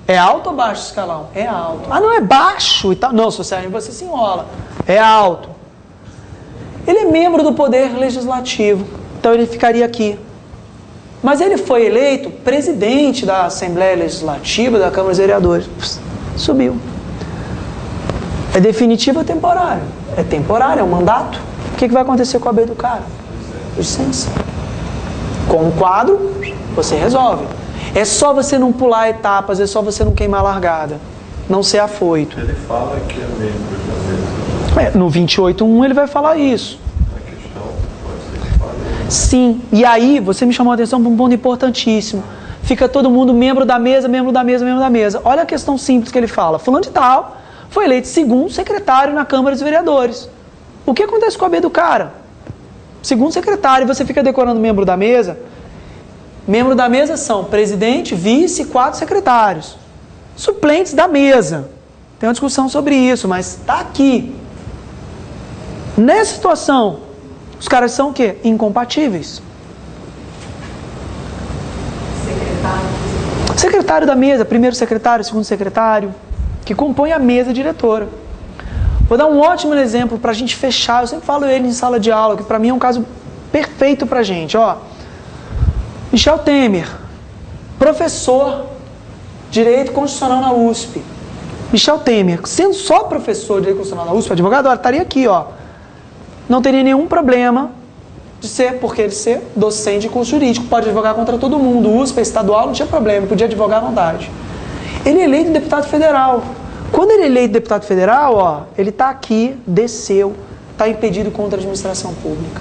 É alto ou baixo escalão? É alto. Não, é baixo e tal. Não, socialmente você se enrola. É alto. Ele é membro do poder legislativo, então ele ficaria aqui. Mas ele foi eleito presidente da Assembleia Legislativa da Câmara dos Vereadores. Subiu. É definitivo ou temporário? É temporário, é um mandato. O que vai acontecer com a B do cara? Licença. Com o quadro, você resolve. É só você não pular etapas, é só você não queimar a largada. Não ser afoito. Ele fala que é membro da mesa. No 28.1 ele vai falar isso. A questão pode ser que fale. Sim. E aí, você me chamou a atenção para um ponto importantíssimo. Fica todo mundo membro da mesa, membro da mesa, membro da mesa. Olha a questão simples que ele fala. Fulano de tal foi eleito segundo secretário na Câmara dos Vereadores. O que acontece com a B do cara? Segundo secretário, você fica decorando membro da mesa. Membro da mesa são presidente, vice e 4 secretários. Suplentes da mesa. Tem uma discussão sobre isso, mas está aqui. Nessa situação, os caras são o quê? Incompatíveis. Secretário da mesa, primeiro secretário, segundo secretário, que compõe a mesa diretora. Vou dar um ótimo exemplo para a gente fechar. Eu sempre falo ele em sala de aula, que para mim é um caso perfeito para a gente. Ó, Michel Temer, professor de Direito Constitucional na USP. Michel Temer, sendo só professor de Direito Constitucional na USP, advogado, olha, estaria aqui, ó. Não teria nenhum problema de ser, porque ele ser docente de curso jurídico, pode advogar contra todo mundo. O USP é estadual, não tinha problema, podia advogar à vontade. Ele é eleito deputado federal. Quando ele é eleito deputado federal, ó, ele está aqui, desceu, está impedido contra a administração pública.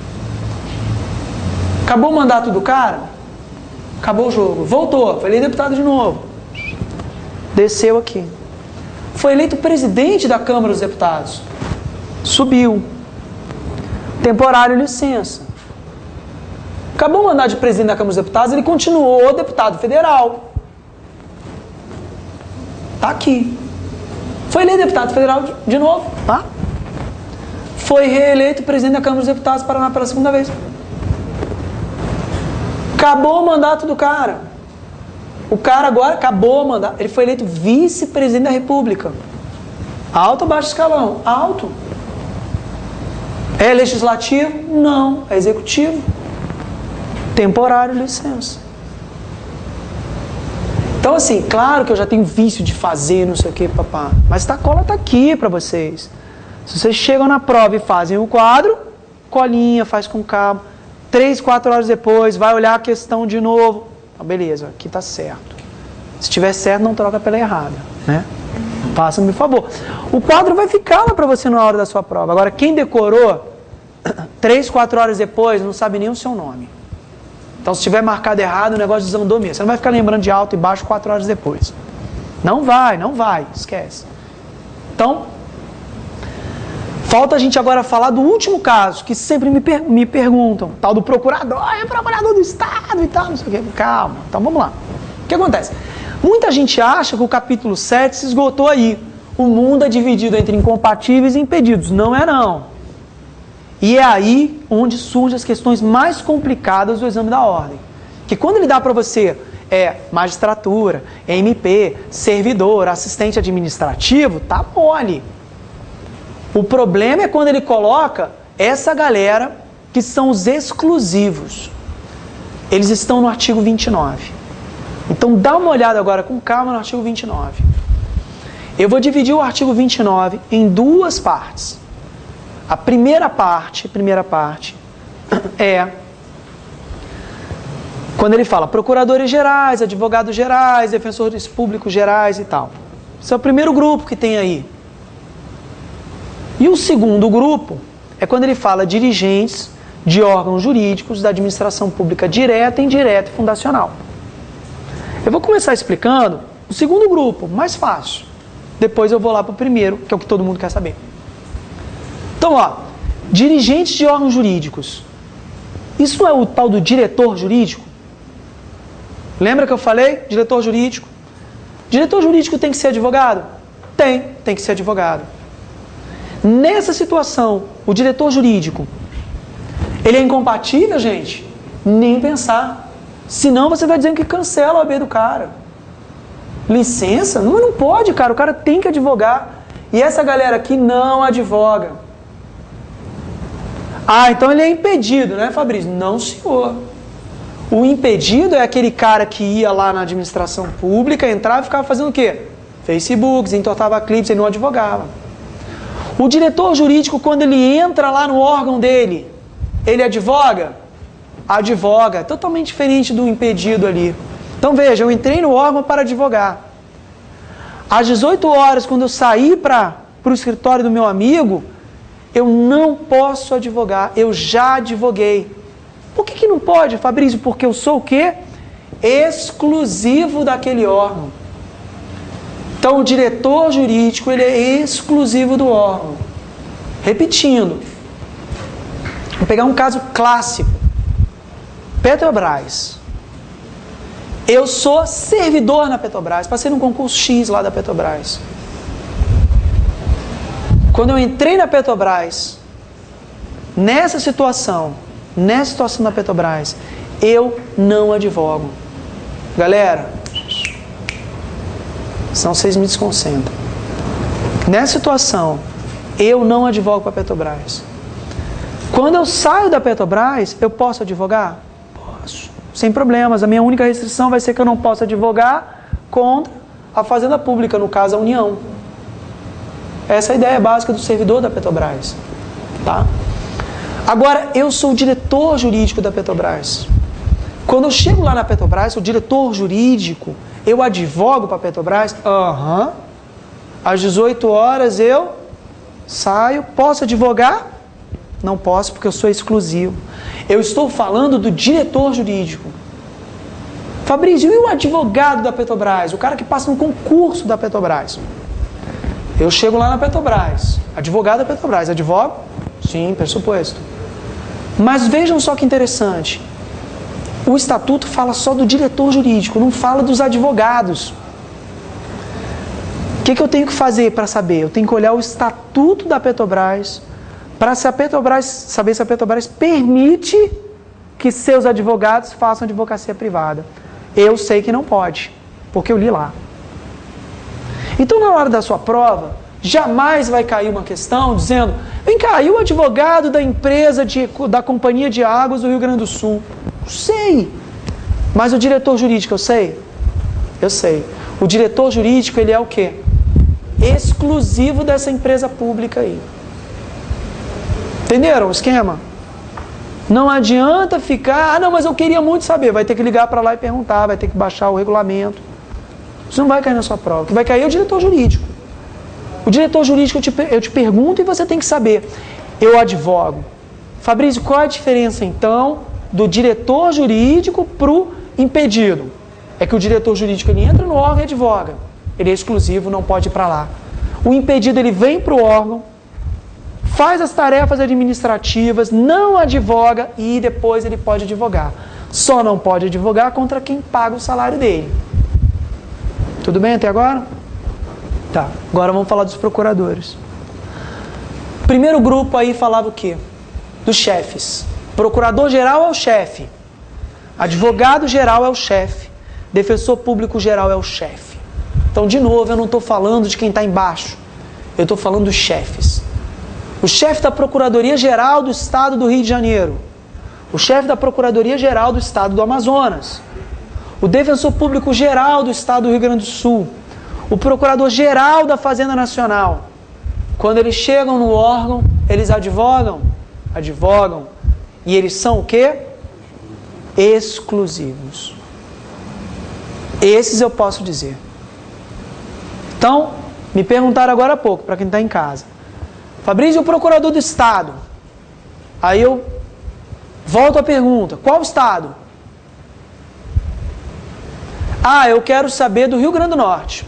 Acabou o mandato do cara? Acabou o jogo. Voltou, foi eleito deputado de novo. Desceu aqui. Foi eleito presidente da Câmara dos Deputados. Subiu. Temporário, licença. Acabou o mandato de presidente da Câmara dos Deputados, ele continuou deputado federal. Está aqui. Foi eleito deputado federal de novo, tá? Foi reeleito presidente da Câmara dos Deputados do Paraná pela segunda vez. Acabou o mandato do cara. O cara agora acabou o mandato. Ele foi eleito vice-presidente da República. Alto ou baixo escalão? Alto. É legislativo? Não. É executivo. Temporário, licença. Então, assim, claro que eu já tenho vício de fazer, não sei o que, papá. Mas a cola está aqui para vocês. Se vocês chegam na prova e fazem o quadro, colinha, faz com calma. 3, 4 horas depois, vai olhar a questão de novo. Ah, beleza, aqui está certo. Se estiver certo, não troca pela errada, né? Faça-me por favor. O quadro vai ficar lá para você na hora da sua prova. Agora, quem decorou, 3, 4 horas depois, não sabe nem o seu nome. Então, se tiver marcado errado, o negócio desandou mesmo. Você não vai ficar lembrando de alto e baixo 4 horas depois. Não vai, esquece. Então, falta a gente agora falar do último caso, que sempre me perguntam, tal do procurador, é procurador do Estado e tal, não sei o quê. Calma, então vamos lá. O que acontece? Muita gente acha que o capítulo 7 se esgotou aí. O mundo é dividido entre incompatíveis e impedidos. Não é não. E é aí onde surgem as questões mais complicadas do exame da ordem. Que quando ele dá para você magistratura, MP, servidor, assistente administrativo, tá mole. O problema é quando ele coloca essa galera que são os exclusivos. eles estão no artigo 29. Então dá uma olhada agora com calma no artigo 29. Eu vou dividir o artigo 29 em duas partes. A primeira parte é quando ele fala procuradores gerais, advogados gerais, defensores públicos gerais e tal. Esse é o primeiro grupo que tem aí. E o segundo grupo é quando ele fala dirigentes de órgãos jurídicos da administração pública direta, indireta e fundacional. Eu vou começar explicando o segundo grupo, mais fácil. Depois eu vou lá para o primeiro, que é o que todo mundo quer saber. Então, dirigentes de órgãos jurídicos. Isso não é o tal do diretor jurídico? Lembra que eu falei? Diretor jurídico. Diretor jurídico tem que ser advogado? Tem que ser advogado. Nessa situação, o diretor jurídico, ele é incompatível, gente? Nem pensar. Senão você vai dizendo que cancela a OAB do cara. Licença? Não pode, cara. O cara tem que advogar. E essa galera aqui não advoga. Então ele é impedido, né, Fabrício? Não, senhor. O impedido é aquele cara que ia lá na administração pública, entrava e ficava fazendo o quê? Facebooks, entortava clipes, ele não advogava. O diretor jurídico, quando ele entra lá no órgão dele, ele advoga? Advoga. Totalmente diferente do impedido ali. Então veja, eu entrei no órgão para advogar. Às 18 horas, quando eu saí para o escritório do meu amigo, eu não posso advogar, eu já advoguei. Por que não pode, Fabrício? Porque eu sou o quê? Exclusivo daquele órgão. Então o diretor jurídico, ele é exclusivo do órgão. Repetindo. Vou pegar um caso clássico. Petrobras. Eu sou servidor na Petrobras, passei num concurso X lá da Petrobras. Quando eu entrei na Petrobras, nessa situação da Petrobras, eu não advogo. Galera, senão vocês me desconcentram. Nessa situação, eu não advogo para a Petrobras. Quando eu saio da Petrobras, eu posso advogar? Posso, sem problemas. A minha única restrição vai ser que eu não posso advogar contra a Fazenda Pública, no caso a União. Essa é a ideia básica do servidor da Petrobras. Tá? Agora, eu sou o diretor jurídico da Petrobras. Quando eu chego lá na Petrobras, o diretor jurídico, eu advogo para a Petrobras? Às 18 horas eu saio. Posso advogar? Não posso, porque eu sou exclusivo. Eu estou falando do diretor jurídico. Fabrício, e o advogado da Petrobras? O cara que passa no concurso da Petrobras. Eu chego lá na Petrobras, advogado da Petrobras, advogo? Sim, pressuposto. Mas vejam só que interessante. O estatuto fala só do diretor jurídico, não fala dos advogados. O que eu tenho que fazer para saber? Eu tenho que olhar o estatuto da Petrobras para saber se a Petrobras permite que seus advogados façam advocacia privada. Eu sei que não pode, porque eu li lá. Então, na hora da sua prova, jamais vai cair uma questão dizendo: vem cá, e o advogado da empresa da Companhia de Águas do Rio Grande do Sul? Sei. Mas o diretor jurídico, eu sei? Eu sei. O diretor jurídico, ele é o quê? Exclusivo dessa empresa pública aí. Entenderam o esquema? Não adianta ficar, não, mas eu queria muito saber. Vai ter que ligar para lá e perguntar, vai ter que baixar o regulamento. Isso não vai cair na sua prova. O que vai cair é o diretor jurídico. O diretor jurídico, eu te pergunto e você tem que saber. Eu advogo. Fabrício, qual é a diferença, então, do diretor jurídico para o impedido? É que o diretor jurídico, ele entra no órgão e advoga. Ele é exclusivo, não pode ir para lá. O impedido, ele vem para o órgão, faz as tarefas administrativas, não advoga e depois ele pode advogar. Só não pode advogar contra quem paga o salário dele. Tudo bem até agora? Tá, agora vamos falar dos procuradores. Primeiro grupo aí falava o quê? Dos chefes. Procurador-geral é o chefe. Advogado-geral é o chefe. Defensor público-geral é o chefe. Então, de novo, eu não estou falando de quem está embaixo. Eu estou falando dos chefes. O chefe da Procuradoria-Geral do Estado do Rio de Janeiro. o chefe da Procuradoria-Geral do Estado do Amazonas, o defensor público geral do Estado do Rio Grande do Sul, o procurador-geral da Fazenda Nacional, quando eles chegam no órgão, eles advogam, e eles são o quê? Exclusivos. Esses eu posso dizer. Então, me perguntaram agora há pouco, para quem está em casa, Fabrício, o procurador do Estado? Aí eu volto à pergunta, qual Estado? Eu quero saber do Rio Grande do Norte.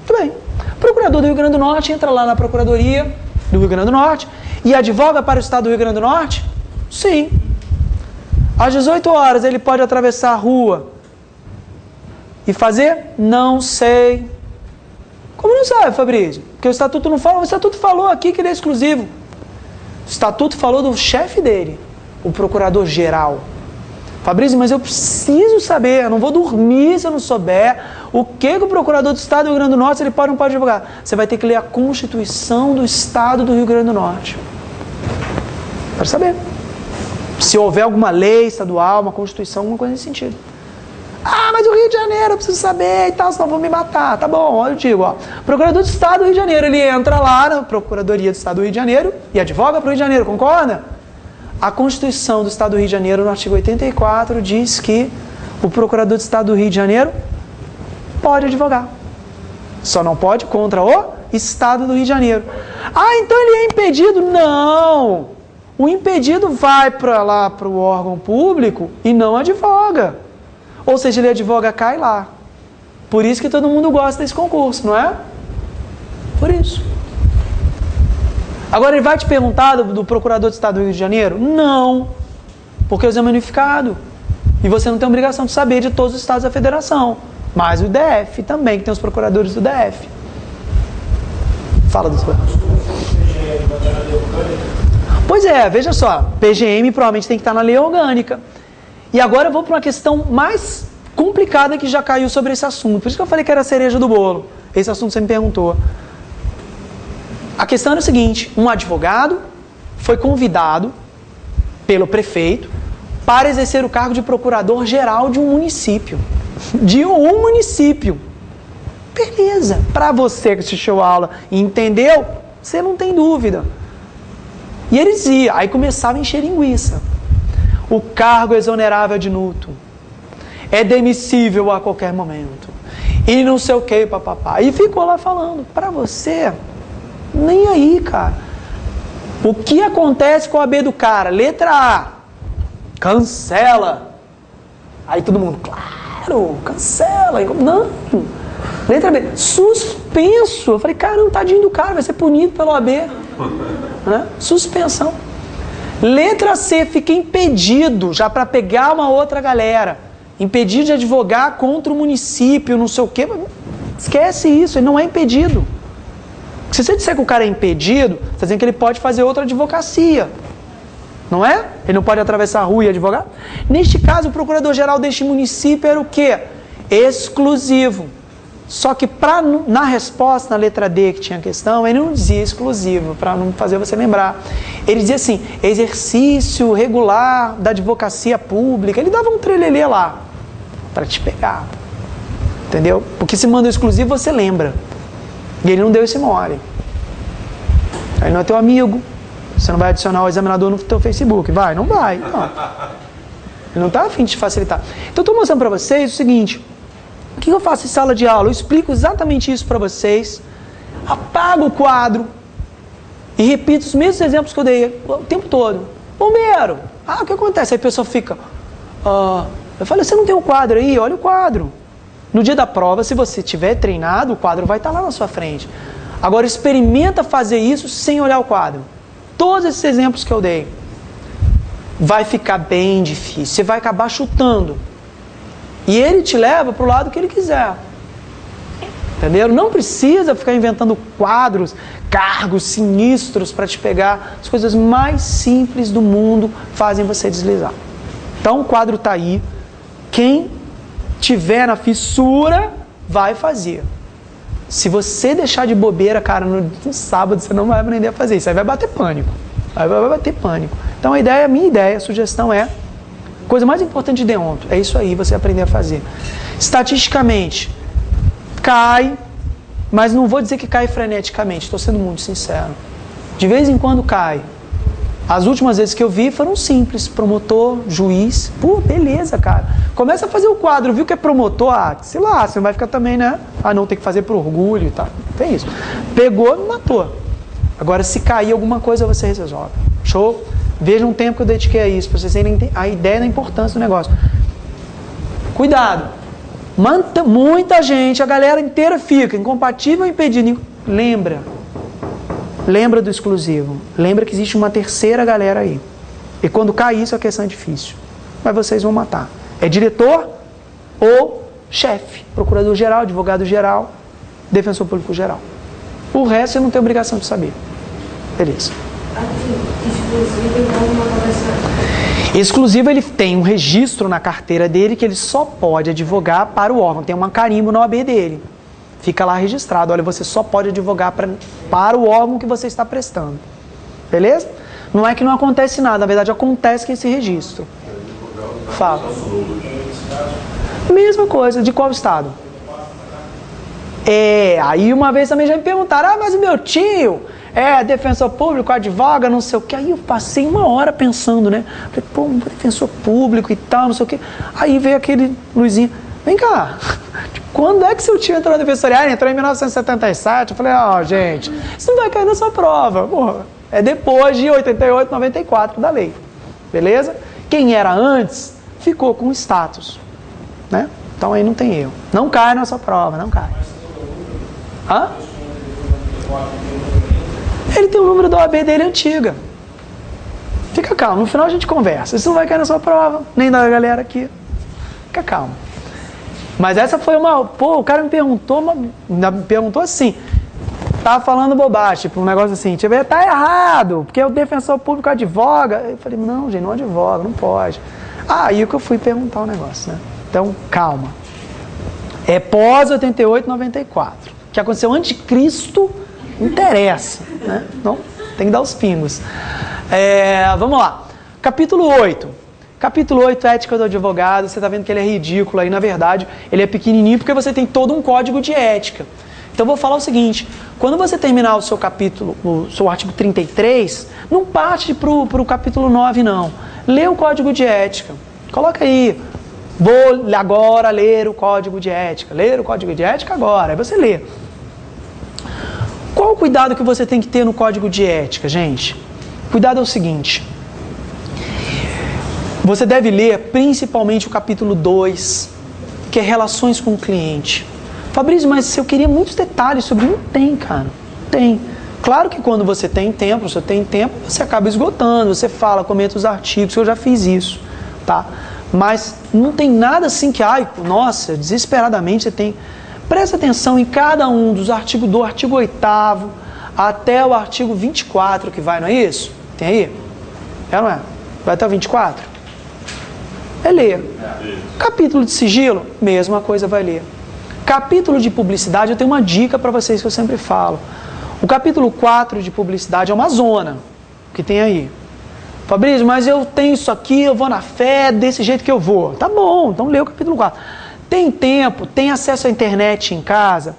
Muito bem. O procurador do Rio Grande do Norte entra lá na Procuradoria do Rio Grande do Norte e advoga para o Estado do Rio Grande do Norte? Sim. Às 18 horas ele pode atravessar a rua e fazer? Não sei. Como não sabe, Fabrício? Porque o Estatuto não fala. O Estatuto falou aqui que ele é exclusivo. O Estatuto falou do chefe dele, o Procurador-Geral. Fabrício, mas eu preciso saber, eu não vou dormir se eu não souber o que o Procurador do Estado do Rio Grande do Norte, ele pode ou não pode advogar. Você vai ter que ler a Constituição do Estado do Rio Grande do Norte. Para saber. Se houver alguma lei estadual, uma Constituição, alguma coisa nesse sentido. Mas o Rio de Janeiro eu preciso saber e tal, senão vão me matar. Tá bom, eu digo, Procurador do Estado do Rio de Janeiro, ele entra lá na Procuradoria do Estado do Rio de Janeiro e advoga para o Rio de Janeiro, concorda? A Constituição do Estado do Rio de Janeiro, no artigo 84, diz que o Procurador do Estado do Rio de Janeiro pode advogar. Só não pode contra o Estado do Rio de Janeiro. Então ele é impedido? Não! O impedido vai para lá, para o órgão público e não advoga. Ou seja, ele advoga cá e lá. Por isso que todo mundo gosta desse concurso, não é? Por isso. Agora ele vai te perguntar do Procurador do Estado do Rio de Janeiro? Não. Porque o exame é unificado. E você não tem obrigação de saber de todos os estados da federação. Mas o DF também, que tem os procuradores do DF. Fala, doutor. Pois é, veja só. PGM provavelmente tem que estar na lei orgânica. E agora eu vou para uma questão mais complicada que já caiu sobre esse assunto. Por isso que eu falei que era a cereja do bolo. Esse assunto você me perguntou. A questão era o seguinte, um advogado foi convidado pelo prefeito para exercer o cargo de procurador-geral de um município. De um município. Beleza. Para você que assistiu a aula e entendeu, você não tem dúvida. E ele dizia, aí começava a encher linguiça. O cargo é exonerável de nulo. É demissível a qualquer momento. E não sei o que, papapá. E ficou lá falando, para você... Nem aí, cara. O que acontece com a B do cara? Letra A. Cancela. Aí todo mundo, claro, cancela. Não. Letra B. Suspenso. Eu falei, caramba, tadinho do cara, vai ser punido pelo AB. Né? Suspensão. Letra C. Fica impedido, já para pegar uma outra galera. Impedido de advogar contra o município, não sei o quê. Esquece isso, ele não é impedido. Se você disser que o cara é impedido, você está dizendo que ele pode fazer outra advocacia. Não é? Ele não pode atravessar a rua e advogar? Neste caso, o procurador-geral deste município era o quê? Exclusivo. Só que na resposta, na letra D que tinha a questão, ele não dizia exclusivo, para não fazer você lembrar. Ele dizia assim, exercício regular da advocacia pública. Ele dava um trelelê lá, para te pegar. Entendeu? Porque se manda exclusivo, você lembra. E ele não deu esse mole. Ele não é teu amigo. Você não vai adicionar o examinador no teu Facebook. Vai? Não vai. Não. Ele não está a fim de te facilitar. Então, eu estou mostrando para vocês o seguinte. O que eu faço em sala de aula? Eu explico exatamente isso para vocês. Apago o quadro. E repito os mesmos exemplos que eu dei o tempo todo. Bombeiro. O que acontece? Aí a pessoa fica... eu falei, você não tem um quadro aí? Olha o quadro. No dia da prova, se você tiver treinado, o quadro vai estar lá na sua frente. Agora, experimenta fazer isso sem olhar o quadro. Todos esses exemplos que eu dei. Vai ficar bem difícil. Você vai acabar chutando. E ele te leva para o lado que ele quiser. Entendeu? Não precisa ficar inventando quadros, cargos sinistros para te pegar. As coisas mais simples do mundo fazem você deslizar. Então, o quadro está aí. Quem tiver na fissura, vai fazer. Se você deixar de bobeira, cara, no sábado você não vai aprender a fazer isso. Aí vai bater pânico. Aí vai bater pânico. Então a minha ideia, a sugestão é Coisa mais importante de deonto, é isso aí, você aprender a fazer. Estatisticamente, cai, mas não vou dizer que cai freneticamente, estou sendo muito sincero. De vez em quando cai. As últimas vezes que eu vi foram simples, promotor, juiz, pô, beleza, cara. Começa a fazer o quadro, viu que é promotor, sei lá, você não vai ficar também, né? Não, tem que fazer por orgulho e tal, tem isso. Pegou, matou. Agora, se cair alguma coisa, você resolve. Show? Veja um tempo que eu dediquei a isso, para vocês terem a ideia da importância do negócio. Cuidado. Muita gente, a galera inteira fica incompatível, impedido. Lembra do exclusivo. Lembra que existe uma terceira galera aí. E quando cai isso, a questão é difícil. Mas vocês vão matar. É diretor ou chefe. Procurador-geral, advogado-geral, defensor público-geral. O resto você não tem obrigação de saber. Beleza. Exclusivo, ele tem um registro na carteira dele que ele só pode advogar para o órgão. Tem um carimbo na OAB dele. Fica lá registrado. Olha, você só pode advogar para o órgão que você está prestando. Beleza? Não é que não acontece nada. Na verdade, acontece que esse registro. Fala. Mesma coisa. De qual estado? Aí uma vez também já me perguntaram, mas o meu tio defensor público, advoga, não sei o que. Aí eu passei uma hora pensando, né? Falei, pô, defensor público e tal, não sei o que. Aí veio aquele Luizinho, vem cá, quando é que seu tio entrou na defensoria? Ele entrou em 1977. Eu falei, gente, isso não vai cair na sua prova. Porra. É depois de 88, 94 da lei. Beleza? Quem era antes, ficou com status. Né? Então aí não tem erro. Não cai na sua prova, não cai. Hã? Ele tem o número da OAB dele antiga. Fica calmo, no final a gente conversa. Isso não vai cair na sua prova, nem da galera aqui. Fica calmo. Mas essa foi uma... Pô, o cara me perguntou assim. Tava falando bobagem, tipo, um negócio assim. Tipo, tá errado, porque o defensor público advoga. Eu falei, não, gente, não advoga, não pode. Aí que eu fui perguntar o negócio, né? Então, calma. É pós 88, 94. O que aconteceu antes de Cristo interessa, né? Então, tem que dar os pingos. Vamos lá. Capítulo 8. Capítulo 8, ética do advogado. Você está vendo que ele é ridículo aí, na verdade, ele é pequenininho porque você tem todo um código de ética. Então, eu vou falar o seguinte, quando você terminar o seu capítulo, o seu artigo 33, não parte para o capítulo 9, não. Lê o código de ética. Coloca aí, vou agora ler o código de ética. Ler o código de ética agora, aí você lê. Qual o cuidado que você tem que ter no código de ética, gente? Cuidado é o seguinte. Você deve ler principalmente o capítulo 2, que é relações com o cliente. Fabrício, mas eu queria muitos detalhes sobre... Não tem, cara. Não tem. Claro que quando você tem tempo, você acaba esgotando, você fala, comenta os artigos, eu já fiz isso, tá? Mas não tem nada assim que, nossa, desesperadamente você tem... Presta atenção em cada um dos artigos, do artigo 8º até o artigo 24 que vai, não é isso? Tem aí? Não é? Vai até o 24? É ler. Capítulo de sigilo, mesma coisa vai ler. Capítulo de publicidade, eu tenho uma dica para vocês que eu sempre falo. O capítulo 4 de publicidade é uma zona que tem aí. Fabrício, mas eu tenho isso aqui, eu vou na fé, desse jeito que eu vou. Tá bom, então lê o capítulo 4. Tem tempo, tem acesso à internet em casa,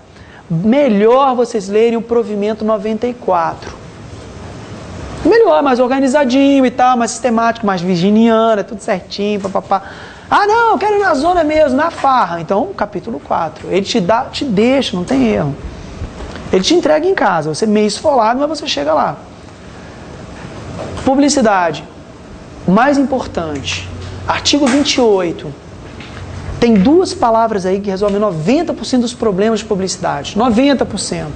melhor vocês lerem o provimento 94. Melhor, mais organizadinho e tal, mais sistemático, mais virginiano, é tudo certinho, papapá. Não, eu quero ir na zona mesmo, na farra. Então, capítulo 4. Ele te deixa, não tem erro. Ele te entrega em casa, você é meio esfolado, mas você chega lá. Publicidade. Mais importante, artigo 28. Tem duas palavras aí que resolvem 90% dos problemas de publicidade. 90%.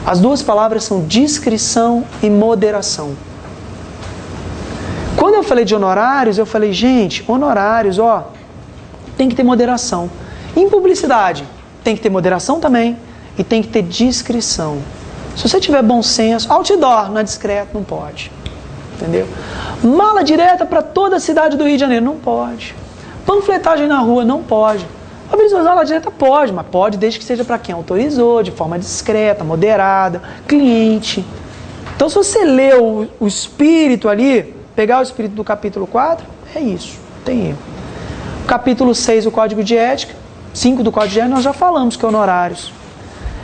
As duas palavras são discrição e moderação. Quando eu falei de honorários, eu falei, gente, honorários, tem que ter moderação. Em publicidade, tem que ter moderação também e tem que ter discrição. Se você tiver bom senso, outdoor, não é discreto, não pode. Entendeu? Mala direta para toda a cidade do Rio de Janeiro, não pode. Panfletagem na rua, não pode. Fabrício, mala direta pode, mas pode desde que seja para quem autorizou, de forma discreta, moderada, cliente. Então, se você ler o espírito ali, pegar o espírito do capítulo 4, é isso. tem erro. Capítulo 6 do Código de Ética, 5 do Código de Ética, nós já falamos que é honorários.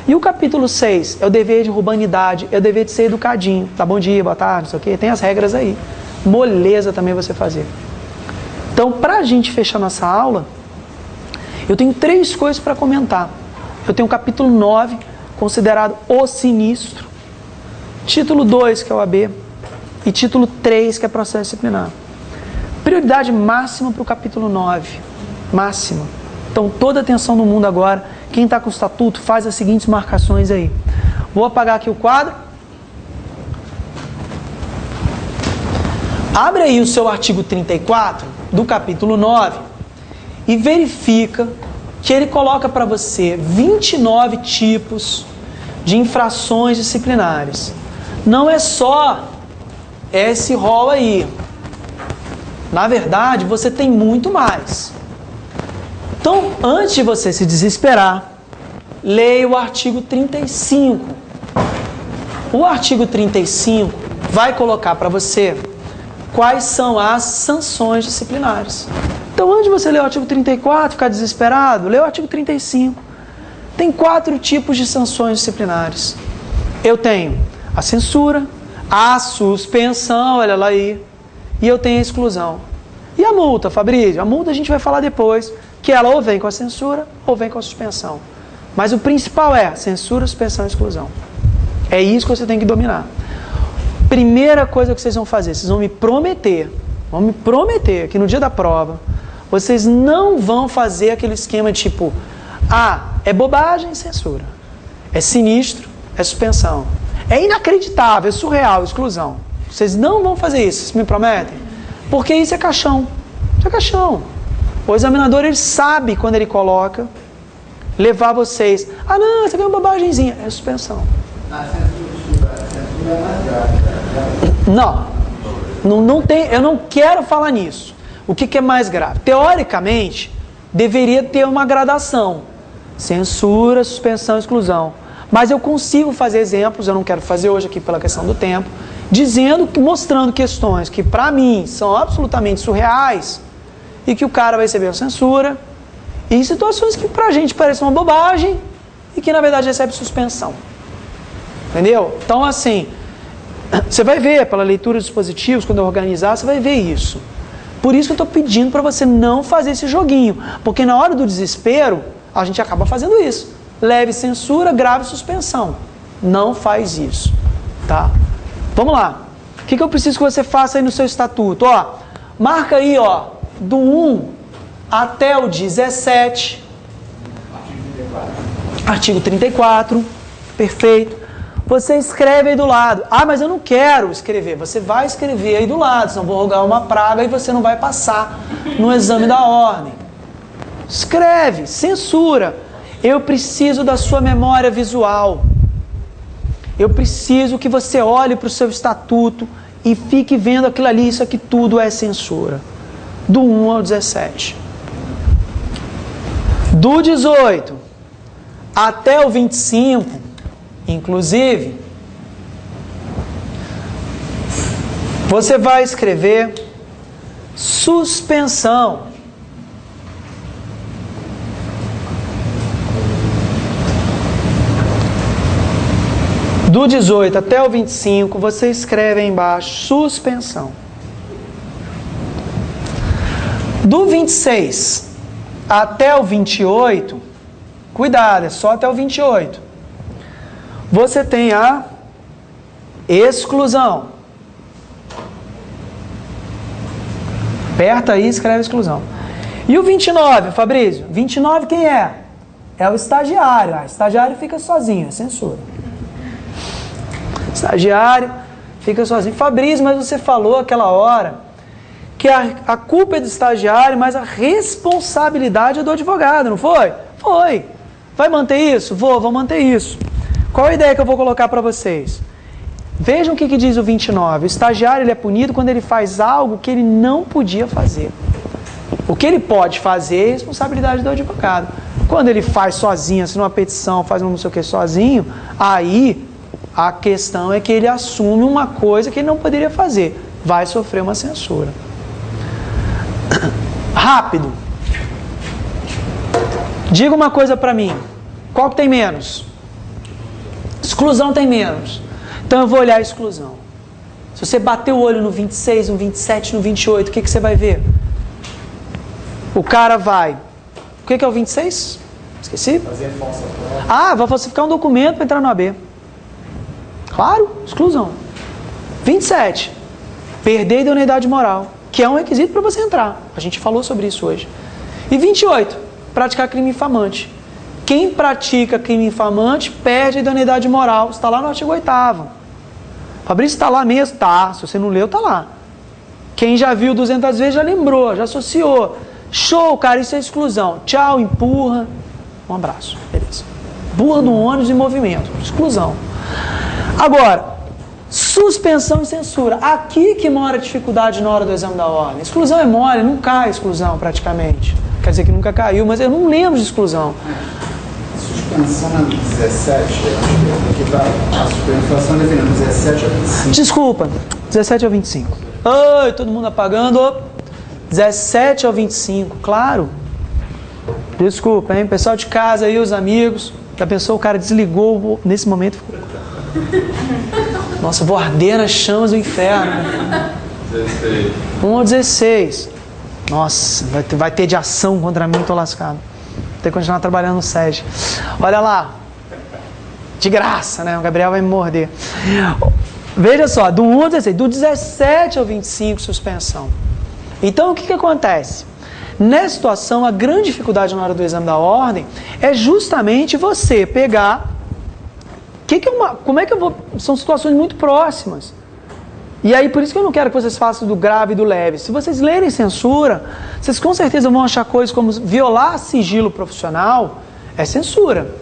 E o capítulo 6 é o dever de urbanidade, é o dever de ser educadinho. Tá, bom dia, boa tarde, não sei o quê. Tem as regras aí. Moleza também você fazer. Então, para a gente fechar nossa aula, eu tenho 3 coisas para comentar. Eu tenho o capítulo 9, considerado o sinistro. Título 2, que é o AB. E título 3, que é processo disciplinar. Prioridade máxima para o capítulo 9. Máxima. Então, toda a atenção do mundo agora. Quem está com o estatuto, faz as seguintes marcações aí. Vou apagar aqui o quadro. Abre aí o seu artigo 34, do capítulo 9, e verifica que ele coloca para você 29 tipos de infrações disciplinares. Não é só esse rol aí. Na verdade, você tem muito mais. Então, antes de você se desesperar, leia o artigo 35. O artigo 35 vai colocar para você quais são as sanções disciplinares. Então, antes de você ler o artigo 34, ficar desesperado, lê o artigo 35. Tem 4 tipos de sanções disciplinares. Eu tenho a censura, a suspensão, olha lá aí, e eu tenho a exclusão. E a multa, Fabrício? A multa a gente vai falar depois, que ela ou vem com a censura ou vem com a suspensão. Mas o principal é censura, suspensão e exclusão. É isso que você tem que dominar. Primeira coisa que vocês vão fazer, vocês vão me prometer que no dia da prova, vocês não vão fazer aquele esquema tipo, é bobagem, censura. É sinistro, é suspensão. É inacreditável, é surreal, exclusão. Vocês não vão fazer isso, vocês me prometem? Porque isso é caixão. Isso é caixão. O examinador, ele sabe, quando ele coloca, levar vocês. Não, isso aqui é uma bobagemzinha. É suspensão. A censura é mais grave. Não tem, eu não quero falar nisso. O que é mais grave? Teoricamente, deveria ter uma gradação. Censura, suspensão, exclusão. Mas eu consigo fazer exemplos, eu não quero fazer hoje aqui pela questão do tempo, mostrando questões que, para mim, são absolutamente surreais, e que o cara vai receber a censura, e situações que pra gente parecem uma bobagem, e que na verdade recebe suspensão. Entendeu? Então, assim, você vai ver, pela leitura dos dispositivos, quando eu organizar, você vai ver isso. Por isso que eu estou pedindo para você não fazer esse joguinho, porque na hora do desespero, a gente acaba fazendo isso. Leve censura, grave suspensão. Não faz isso, tá? Vamos lá. O que eu preciso que você faça aí no seu estatuto? Marca aí, do 1 até o 17. Artigo 34. Perfeito. Você escreve aí do lado. Mas eu não quero escrever. Você vai escrever aí do lado, senão vou rogar uma praga e você não vai passar no exame da ordem. Escreve, censura. Eu preciso da sua memória visual. Eu preciso que você olhe para o seu estatuto e fique vendo aquilo ali, isso aqui tudo é censura. Do 1 ao 17. Do 18 até o 25, inclusive, você vai escrever suspensão. Do 18 até o 25, você escreve aí embaixo, suspensão. Do 26 até o 28, cuidado, é só até o 28, você tem a exclusão. Aperta aí e escreve exclusão. E o 29, Fabrício? 29 quem é? É o estagiário. Estagiário fica sozinho, é censura. Estagiário fica sozinho. Fabrício, mas você falou aquela hora que a culpa é do estagiário, mas a responsabilidade é do advogado, não foi? Foi. Vai manter isso? Vou manter isso. Qual a ideia que eu vou colocar para vocês? Vejam o que diz o 29. O estagiário ele é punido quando ele faz algo que ele não podia fazer. O que ele pode fazer é responsabilidade do advogado. Quando ele faz sozinho, assina uma petição, faz um não sei o que sozinho, aí a questão é que ele assume uma coisa que ele não poderia fazer. Vai sofrer uma censura. Rápido. Diga uma coisa para mim. Qual que tem menos? Exclusão tem menos. Então eu vou olhar a exclusão. Se você bater o olho no 26, no 27, no 28, o que você vai ver? O cara vai... O que é o 26? Esqueci? Fazer falsa prova. Ah, vai falsificar um documento para entrar no AB. Claro, exclusão. 27. Perder a idoneidade moral, que é um requisito para você entrar. A gente falou sobre isso hoje. E 28. Praticar crime infamante. Quem pratica crime infamante perde a idoneidade moral. Está lá no artigo 8º. Fabrício, está lá mesmo? Tá. Se você não leu, está lá. Quem já viu 200 vezes já lembrou, já associou. Show, cara, isso é exclusão. Tchau, empurra. Um abraço. Beleza. Burra no ônibus em movimento. Exclusão. Agora, suspensão e censura. Aqui que mora a dificuldade na hora do exame da ordem. Exclusão é mole, não cai exclusão praticamente. Quer dizer que nunca caiu, mas eu não lembro de exclusão. Suspensão na 17, que vai a suspensão definindo 17 a 25. Desculpa, 17 ao 25. Oi, todo mundo apagando. 17 ao 25, claro. Desculpa, hein? Pessoal de casa aí, os amigos. Já pensou, o cara desligou nesse momento. Nossa, vou arder nas chamas do inferno. 16. 1 ao 16. Nossa, vai ter de ação contra mim, tô lascado. Vou ter que continuar trabalhando no SEG. Olha lá. De graça, né? O Gabriel vai me morder. Veja só, do 1 ao 16, do 17 ao 25, suspensão. Então, o que acontece? Nessa situação, a grande dificuldade na hora do exame da ordem é justamente você pegar... Como é que eu vou... São situações muito próximas. E aí, por isso que eu não quero que vocês façam do grave e do leve. Se vocês lerem censura, vocês com certeza vão achar coisas como violar sigilo profissional é censura.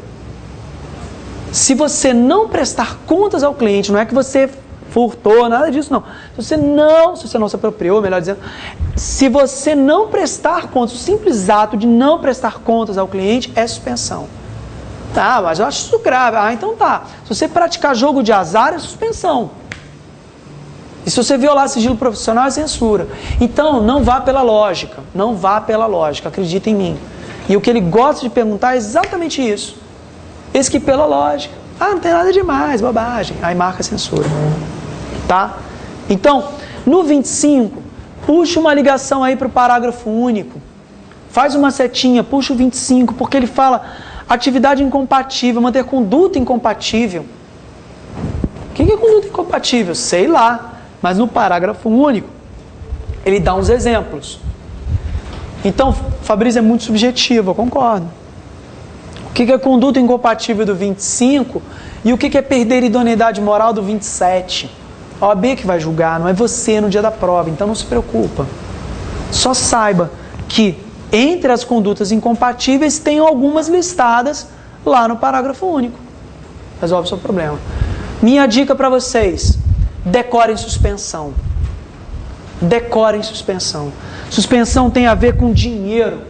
Se você não prestar contas ao cliente, não é que você furtou, nada disso não. Se você não se apropriou, melhor dizendo, se você não prestar contas, o simples ato de não prestar contas ao cliente é suspensão. Tá, mas eu acho isso grave. Ah, então tá. Se você praticar jogo de azar, é suspensão. E se você violar sigilo profissional, é censura. Então, não vá pela lógica. Não vá pela lógica, acredita em mim. E o que ele gosta de perguntar é exatamente isso. Esse que pela lógica. Ah, não tem nada demais, bobagem. Aí marca a censura. Tá? Então, no 25, puxa uma ligação aí para o parágrafo único. Faz uma setinha, puxa o 25, porque ele fala atividade incompatível, manter conduta incompatível. O que é conduta incompatível? Sei lá. Mas no parágrafo único, ele dá uns exemplos. Então, Fabrício, é muito subjetivo, eu concordo. O que é conduta incompatível do 25 e o que é perder idoneidade moral do 27? A OAB que vai julgar, não é você no dia da prova, então não se preocupa. Só saiba que entre as condutas incompatíveis tem algumas listadas lá no parágrafo único. Resolve o seu problema. Minha dica para vocês... Decorem suspensão. Decorem suspensão. Suspensão tem a ver com dinheiro.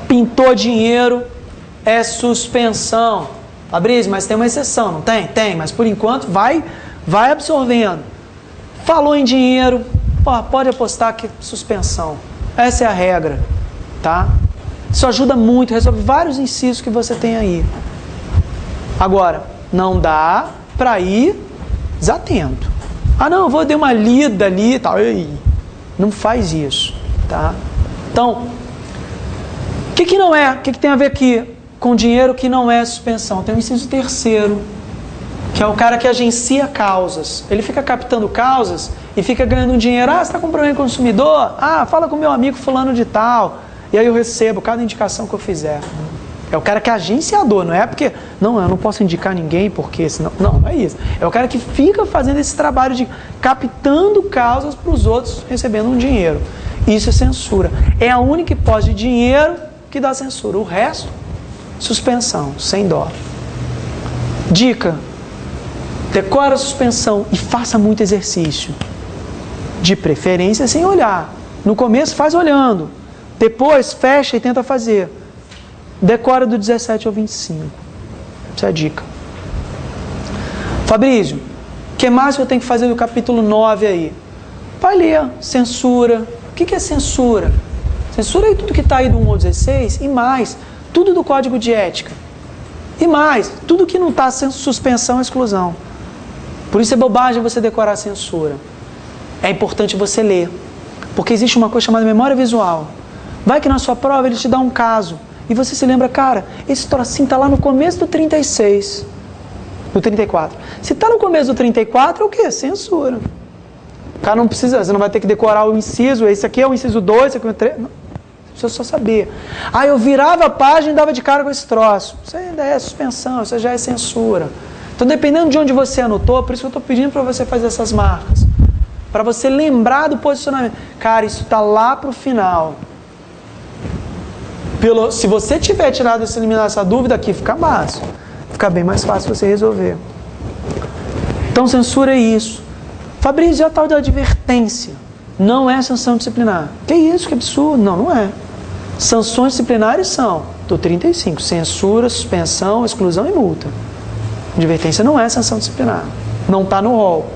Pintou dinheiro, é suspensão. Fabrício, mas tem uma exceção, não tem? Tem, mas por enquanto vai absorvendo. Falou em dinheiro, pode apostar que é suspensão. Essa é a regra, tá? Isso ajuda muito, resolve vários incisos que você tem aí. Agora, não dá para ir desatento. Ah, não, eu vou dar uma lida ali e tal. Ei, não faz isso, tá? Então, o que não é? O que tem a ver aqui com dinheiro que não é suspensão? Tem um inciso terceiro, que é o cara que agencia causas. Ele fica captando causas e fica ganhando dinheiro. Ah, você está com problema com o consumidor? Ah, fala com meu amigo fulano de tal. E aí eu recebo cada indicação que eu fizer. É o cara que é agenciador, não é porque... Não, eu não posso indicar ninguém porque... Senão, não é isso. É o cara que fica fazendo esse trabalho de captando causas para os outros recebendo um dinheiro. Isso é censura. É a única hipótese de dinheiro que dá censura. O resto, suspensão, sem dó. Dica. Decora a suspensão e faça muito exercício. De preferência sem olhar. No começo faz olhando. Depois fecha e tenta fazer. Decora do 17 ao 25. Essa é a dica. Fabrício, o que mais eu tenho que fazer do capítulo 9 aí? Vai ler censura. O que é censura? Censura é tudo que está aí do 1 ao 16 e mais, tudo do Código de Ética. E mais, tudo que não está sendo suspensão e exclusão. Por isso é bobagem você decorar a censura. É importante você ler. Porque existe uma coisa chamada memória visual. Vai que na sua prova ele te dá um caso. E você se lembra, cara, esse trocinho está lá no começo do 36. Do 34. Se está no começo do 34, é o quê? Censura. O cara não precisa, você não vai ter que decorar o inciso. Esse aqui é o inciso 2, esse aqui é o 3. Não. Você só sabia. Eu virava a página e dava de cara com esse troço. Isso ainda é suspensão, isso já é censura. Então, dependendo de onde você anotou, por isso que eu estou pedindo para você fazer essas marcas. Para você lembrar do posicionamento. Cara, isso está lá para o final. Se você tiver tirado essa eliminar essa dúvida aqui, fica fácil. Fica bem mais fácil você resolver. Então, censura é isso. Fabrício, é a tal da advertência. Não é sanção disciplinar. Que isso, que absurdo. Não, não é. Sanções disciplinares são do 35, censura, suspensão, exclusão e multa. Advertência não é sanção disciplinar. Não está no rol.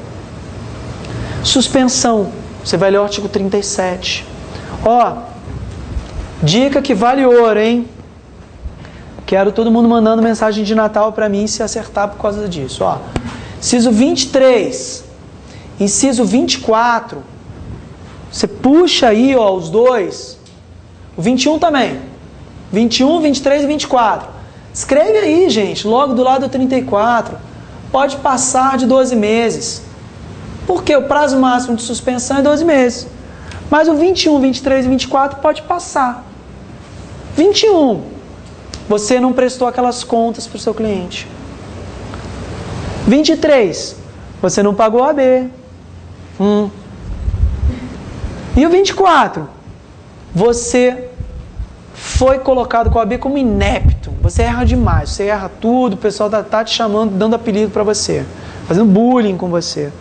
Suspensão. Você vai ler o artigo 37. Dica que vale ouro, hein? Quero todo mundo mandando mensagem de Natal para mim se acertar por causa disso. Inciso 23. Inciso 24. Você puxa aí, os dois. O 21 também. 21, 23 e 24. Escreve aí, gente, logo do lado do 34. Pode passar de 12 meses. Porque o prazo máximo de suspensão é 12 meses. Mas o 21, 23 e 24 pode passar. 21. Você não prestou aquelas contas para o seu cliente. 23. Você não pagou a AB. E o 24. Você foi colocado com a AB como inepto. Você erra demais. Você erra tudo. O pessoal está te chamando, dando apelido para você. Fazendo bullying com você.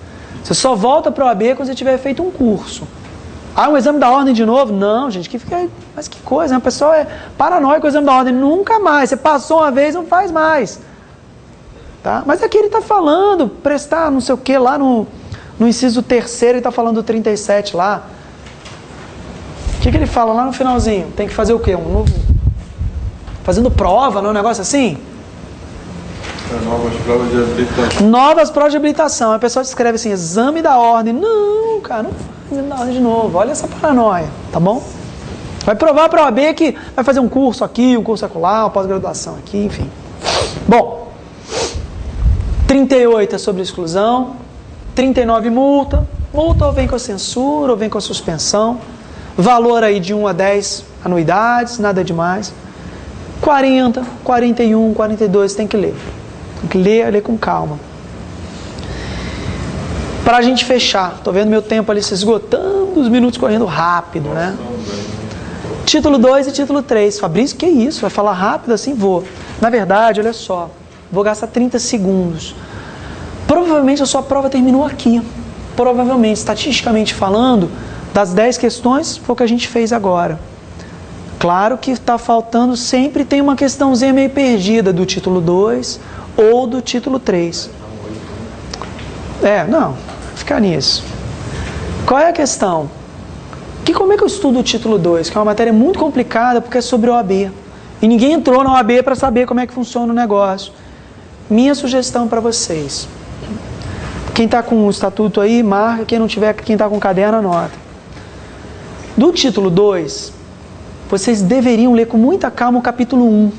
Você só volta para o AB quando você tiver feito um curso. Um exame da ordem de novo? Não, gente, mas que coisa, né? A pessoa é paranoica com o exame da ordem. Nunca mais. Você passou uma vez, não faz mais. Tá? Mas aqui ele está falando, prestar não sei o que lá no inciso 3º, ele está falando do 37 lá. O que ele fala lá no finalzinho? Tem que fazer o quê? Fazendo prova, não é um negócio assim? Novas provas de habilitação. Novas provas de habilitação. A pessoa escreve assim, exame da ordem. Não, cara, não faz exame da ordem de novo. Olha essa paranoia, tá bom? Vai provar para a OAB que vai fazer um curso aqui, um curso acolá, uma pós-graduação aqui, enfim. Bom, 38 é sobre exclusão. 39 multa. Multa ou vem com a censura ou vem com a suspensão. Valor aí de 1 a 10 anuidades, nada demais. 40, 41, 42, tem que ler. Tem que ler com calma. Para a gente fechar, estou vendo meu tempo ali se esgotando, os minutos correndo rápido, né? Título 2 e título 3. Fabrício, que isso? Vai falar rápido assim? Vou. Na verdade, olha só, vou gastar 30 segundos. Provavelmente a sua prova terminou aqui. Provavelmente, estatisticamente falando, das 10 questões, foi o que a gente fez agora. Claro que está faltando, sempre tem uma questãozinha meio perdida do título 2 ou do título 3. Não, ficar nisso. Qual é a questão? Como é que eu estudo o título 2? Que é uma matéria muito complicada porque é sobre OAB. E ninguém entrou na OAB para saber como é que funciona o negócio. Minha sugestão para vocês. Quem está com o estatuto aí, marca. Quem não tiver, quem está com o caderno, anota. Do título 2, vocês deveriam ler com muita calma o capítulo 1,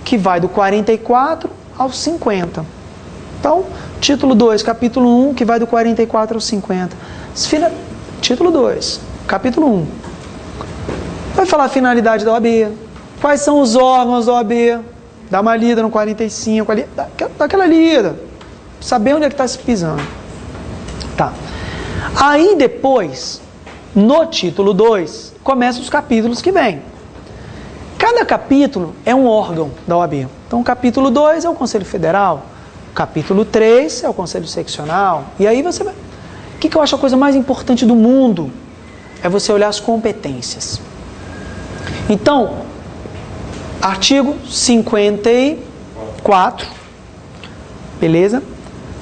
que vai do 44 ao 50. Então, título 2, capítulo 1, que vai do 44 ao 50. Título 2, capítulo 1. Vai falar a finalidade da OAB, quais são os órgãos da OAB, dá uma lida no 45, dá aquela lida, saber onde é que está se pisando. Tá. Aí depois, no título 2, começam os capítulos que vêm. Cada capítulo é um órgão da OAB. Então, o capítulo 2 é o Conselho Federal, o capítulo 3 é o Conselho Seccional, e aí você vai... O que eu acho a coisa mais importante do mundo? É você olhar as competências. Então, artigo 54, beleza?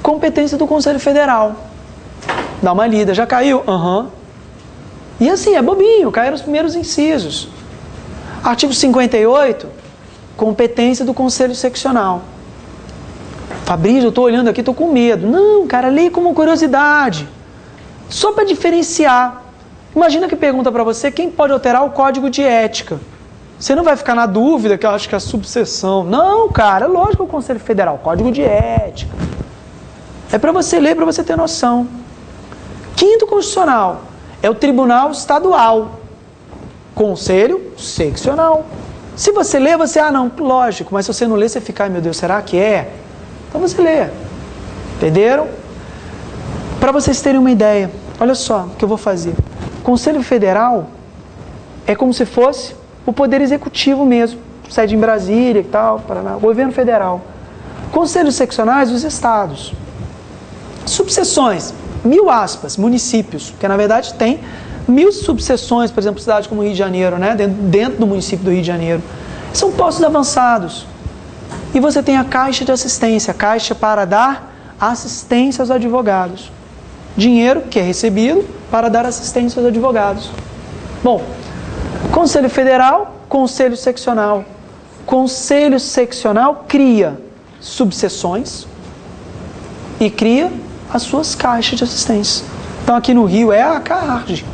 Competência do Conselho Federal. Dá uma lida. Já caiu? Aham. E assim, é bobinho, caíram os primeiros incisos. Artigo 58, competência do Conselho Seccional. Fabrício, eu estou olhando aqui, estou com medo. Não, cara, leia como curiosidade. Só para diferenciar. Imagina que pergunta para você quem pode alterar o Código de Ética. Você não vai ficar na dúvida que eu acho que é a subseção. Não, cara, é lógico que é o Conselho Federal, Código de Ética. É para você ler, para você ter noção. Quinto constitucional é o Tribunal Estadual. Conselho Seccional. Se você lê, você, não, lógico, mas se você não lê, você fica, ai meu Deus, será que é? Então você lê. Entenderam? Para vocês terem uma ideia, olha só o que eu vou fazer. Conselho Federal é como se fosse o Poder Executivo mesmo, sede em Brasília e tal, Paraná, Governo Federal. Conselhos seccionais, os estados. Subseções, 1000 aspas, municípios, porque na verdade tem 1000 subseções, por exemplo, cidades como Rio de Janeiro, né, dentro do município do Rio de Janeiro. São postos avançados. E você tem a Caixa de Assistência, a Caixa para dar assistência aos advogados. Dinheiro que é recebido para dar assistência aos advogados. Bom, Conselho Federal, Conselho Seccional. Conselho Seccional cria subseções e cria as suas caixas de assistência. Então aqui no Rio é a CAARD,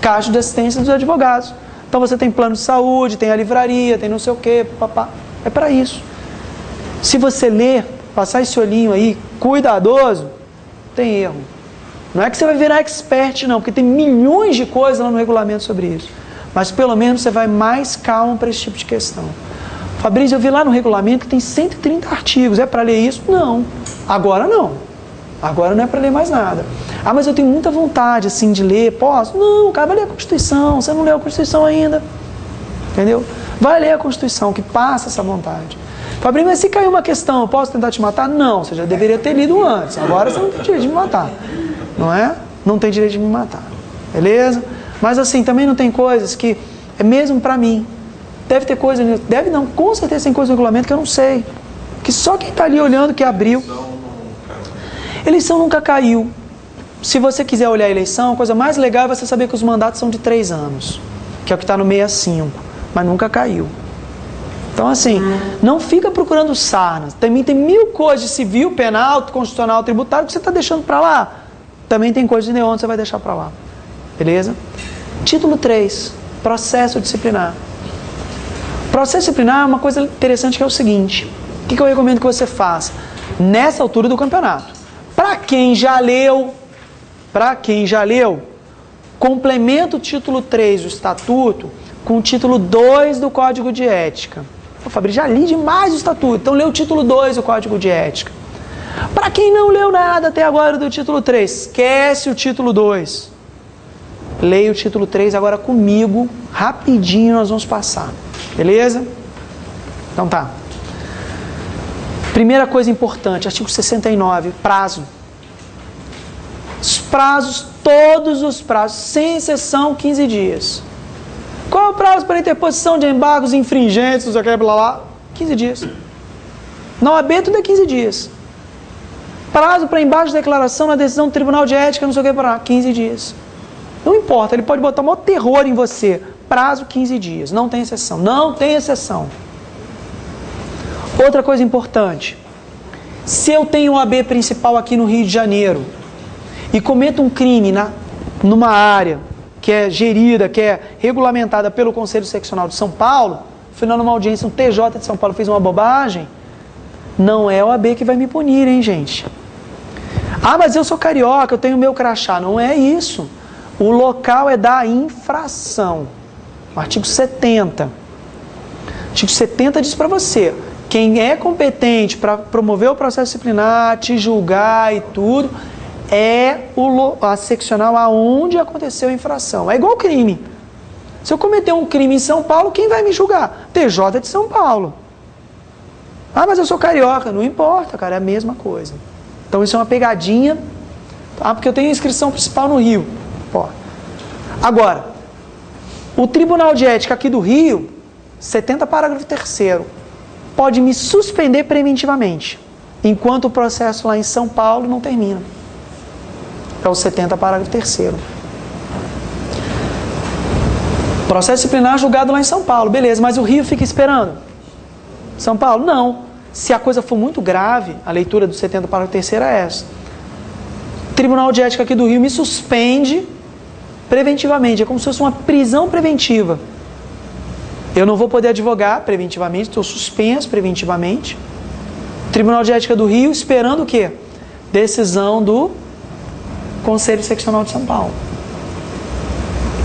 Caixa de Assistência dos Advogados. Então você tem plano de saúde, tem a livraria, tem não sei o quê, papá. É para isso. Se você ler, passar esse olhinho aí, cuidadoso, tem erro. Não é que você vai virar expert, não, porque tem milhões de coisas lá no regulamento sobre isso. Mas pelo menos você vai mais calmo para esse tipo de questão. Fabrício, eu vi lá no regulamento que tem 130 artigos. É para ler isso? Não. Agora não. Agora não é para ler mais nada. Mas eu tenho muita vontade, assim, de ler. Posso? Não, cara, vai ler a Constituição. Você não leu a Constituição ainda. Entendeu? Vai ler a Constituição, que passa essa vontade. Fabrício, mas se cair uma questão, eu posso tentar te matar? Não, você já deveria ter lido antes. Agora você não tem direito de me matar. Não é? Não tem direito de me matar. Beleza? Mas assim, também não tem coisas que, é mesmo para mim, deve ter coisa, deve não, com certeza tem coisa no regulamento que eu não sei. Que só quem está ali olhando que abriu. Eleição nunca caiu. Se você quiser olhar a eleição, a coisa mais legal é você saber que os mandatos são de 3 anos. Que é o que está no 65. Mas nunca caiu. Então assim, não fica procurando sarna. Também tem 1000 coisas de civil, penal, constitucional, tributário que você está deixando para lá. Também tem coisa de neon que você vai deixar para lá. Beleza? Título 3, processo disciplinar. Processo disciplinar é uma coisa interessante que é o seguinte. O que eu recomendo que você faça? Nessa altura do campeonato. Para quem já leu, complementa o título 3 do Estatuto com o título 2 do Código de Ética. Pô, Fabrício, já li demais o Estatuto, então lê o título 2 do Código de Ética. Para quem não leu nada até agora do título 3, esquece o título 2. Leia o título 3 agora comigo, rapidinho nós vamos passar. Beleza? Então tá. Primeira coisa importante, artigo 69, prazo. Os prazos, todos os prazos, sem exceção, 15 dias. Qual é o prazo para interposição de embargos infringentes, não sei o que, blá blá? 15 dias. Na OAB tudo é 15 dias. Prazo para embargo de declaração na decisão do Tribunal de Ética, não sei o que, blá, 15 dias. Não importa, ele pode botar o maior terror em você. Prazo 15 dias, não tem exceção. Não tem exceção. Outra coisa importante. Se eu tenho um AB principal aqui no Rio de Janeiro e cometo um crime numa área que é gerida, que é regulamentada pelo Conselho Seccional de São Paulo, final numa audiência, um TJ de São Paulo fez uma bobagem, não é o AB que vai me punir, hein, gente? Mas eu sou carioca, eu tenho meu crachá. Não é isso. O local é da infração. O artigo 70. O artigo 70 diz para você, quem é competente para promover o processo disciplinar, te julgar e tudo, é a seccional aonde aconteceu a infração. É igual crime. Se eu cometer um crime em São Paulo, quem vai me julgar? TJ de São Paulo. Mas eu sou carioca. Não importa, cara, é a mesma coisa. Então isso é uma pegadinha. Porque eu tenho inscrição principal no Rio. Agora, o Tribunal de Ética aqui do Rio, 70 parágrafo 3º, pode me suspender preventivamente, enquanto o processo lá em São Paulo não termina. É o 70, parágrafo 3º. Processo disciplinar julgado lá em São Paulo. Beleza, mas o Rio fica esperando? São Paulo? Não. Se a coisa for muito grave, a leitura do 70, parágrafo 3º é essa. O Tribunal de Ética aqui do Rio me suspende preventivamente. É como se fosse uma prisão preventiva. Eu não vou poder advogar preventivamente, estou suspenso preventivamente. Tribunal de Ética do Rio esperando o quê? Decisão do Conselho Seccional de São Paulo.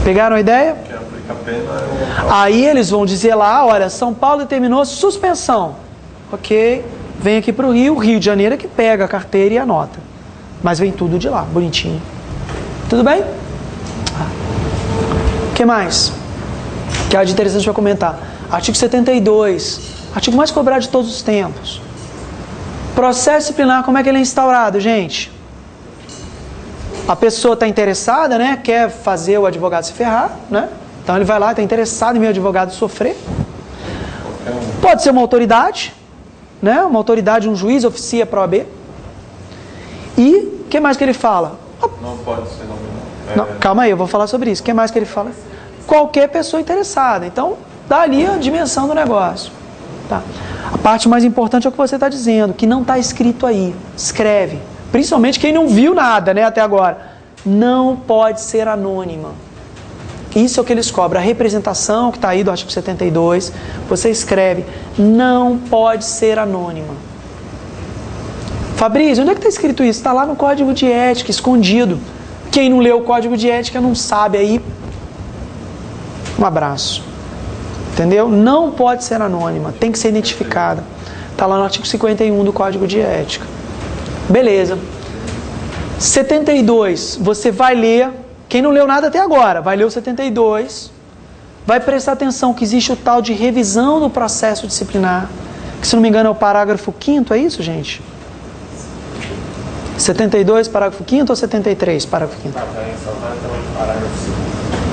Pegaram a ideia? Quem aplica a pena é Aí eles vão dizer lá, olha, São Paulo determinou suspensão. Ok, vem aqui para o Rio de Janeiro é que pega a carteira e anota. Mas vem tudo de lá, bonitinho. Tudo bem? O que mais? Que é de interessante para comentar. Artigo 72, artigo mais cobrado de todos os tempos. Processo disciplinar, como é que ele é instaurado, gente? A pessoa está interessada, né? Quer fazer o advogado se ferrar, né? Então ele vai lá, está interessado em ver o advogado sofrer. Pode ser uma autoridade, né? Uma autoridade, um juiz, oficia para a OAB. E o que mais que ele fala? Não pode ser nominal. Não, calma aí, eu vou falar sobre isso. O que mais que ele fala? Qualquer pessoa interessada. Então, dá ali a dimensão do negócio. Tá. A parte mais importante é o que você está dizendo, que não está escrito aí. Escreve. Principalmente quem não viu nada, né, até agora. Não pode ser anônima. Isso é o que eles cobram. A representação que está aí do artigo 72, você escreve, não pode ser anônima. Fabrício, onde é que está escrito isso? Está lá no Código de Ética, escondido. Quem não leu o Código de Ética não sabe aí. Um abraço. Entendeu? Não pode ser anônima, tem que ser identificada. Está lá no artigo 51 do Código de Ética. Beleza. 72, você vai ler, quem não leu nada até agora, vai ler o 72, vai prestar atenção que existe o tal de revisão do processo disciplinar, que se não me engano é o parágrafo 5º, é isso, gente? 72, parágrafo 5º ou 73, parágrafo 5º?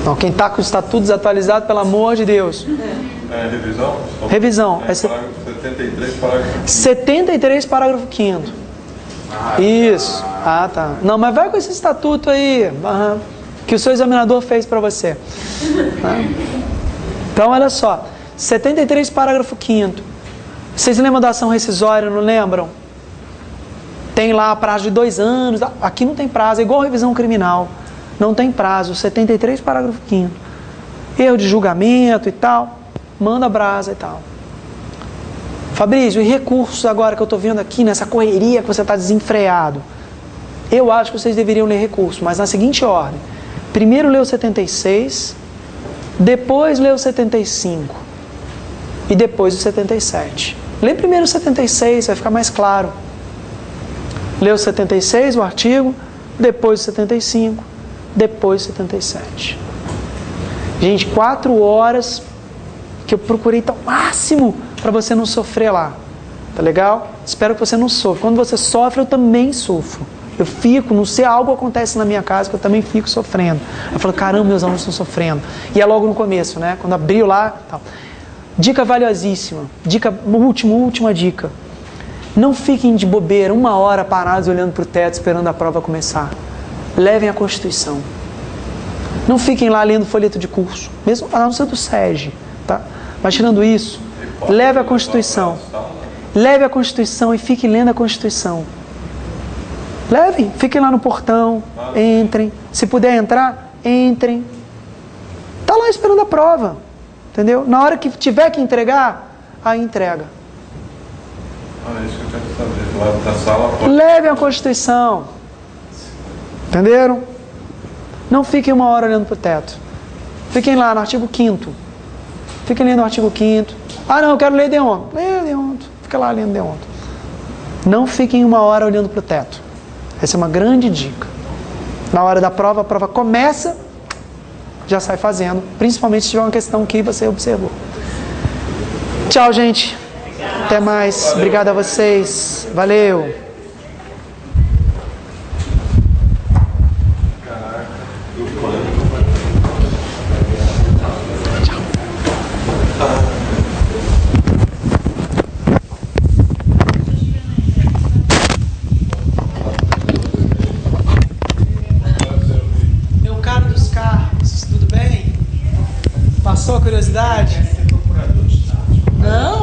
Não, quem está com o estatuto desatualizado, pelo amor de Deus. Revisão? Revisão. Parágrafo 73, parágrafo 5º. 73, parágrafo 5º. Isso. Ah, tá. Não, mas vai com esse estatuto aí, que o seu examinador fez para você. Então, olha só. 73, parágrafo 5º. Vocês lembram da ação rescisória, não lembram? Tem lá prazo de 2 anos. Aqui não tem prazo, é igual a revisão criminal. Não tem prazo. 73, parágrafo 5º. Erro de julgamento e tal. Manda brasa e tal. Fabrício, e recursos agora que eu estou vendo aqui, nessa correria que você está desenfreado? Eu acho que vocês deveriam ler recurso, mas na seguinte ordem. Primeiro lê o 76, depois lê o 75 e depois o 77. Lê primeiro o 76, vai ficar mais claro. Lê o 76, o artigo, depois o 75, depois o 77. Gente, 4 horas que eu procurei ao máximo para você não sofrer lá. Tá legal? Espero que você não sofra. Quando você sofre, eu também sofro. Eu fico, não sei, algo acontece na minha casa que eu também fico sofrendo. Eu falo, caramba, meus alunos estão sofrendo. E é logo no começo, né? Quando abriu lá, tal. Dica valiosíssima. Dica, última dica. Não fiquem de bobeira 1 hora parados olhando para o teto esperando a prova começar. Levem a Constituição. Não fiquem lá lendo folheto de curso. Mesmo a não ser do SEG, tá? Mas tirando isso, leve a Constituição. Leve a Constituição e fique lendo a Constituição. Levem, fiquem lá no portão, entrem. Se puder entrar, entrem. Está lá esperando a prova. Entendeu? Na hora que tiver que entregar, aí entrega. Isso que eu quero saber. Lá da sala pode... Levem a Constituição. Entenderam? Não fiquem 1 hora olhando para o teto. Fiquem lá no artigo 5º. Fiquem lendo o artigo 5º. Ah, não, eu quero ler deonto. Leia deonto. Fica lá lendo deonto. Não fiquem 1 hora olhando para o teto. Essa é uma grande dica. Na hora da prova, a prova começa, já sai fazendo. Principalmente se tiver uma questão que você observou. Tchau, gente. Até mais. Obrigado a vocês. Valeu. sua curiosidade? Quer ser procurador de Estado. Não,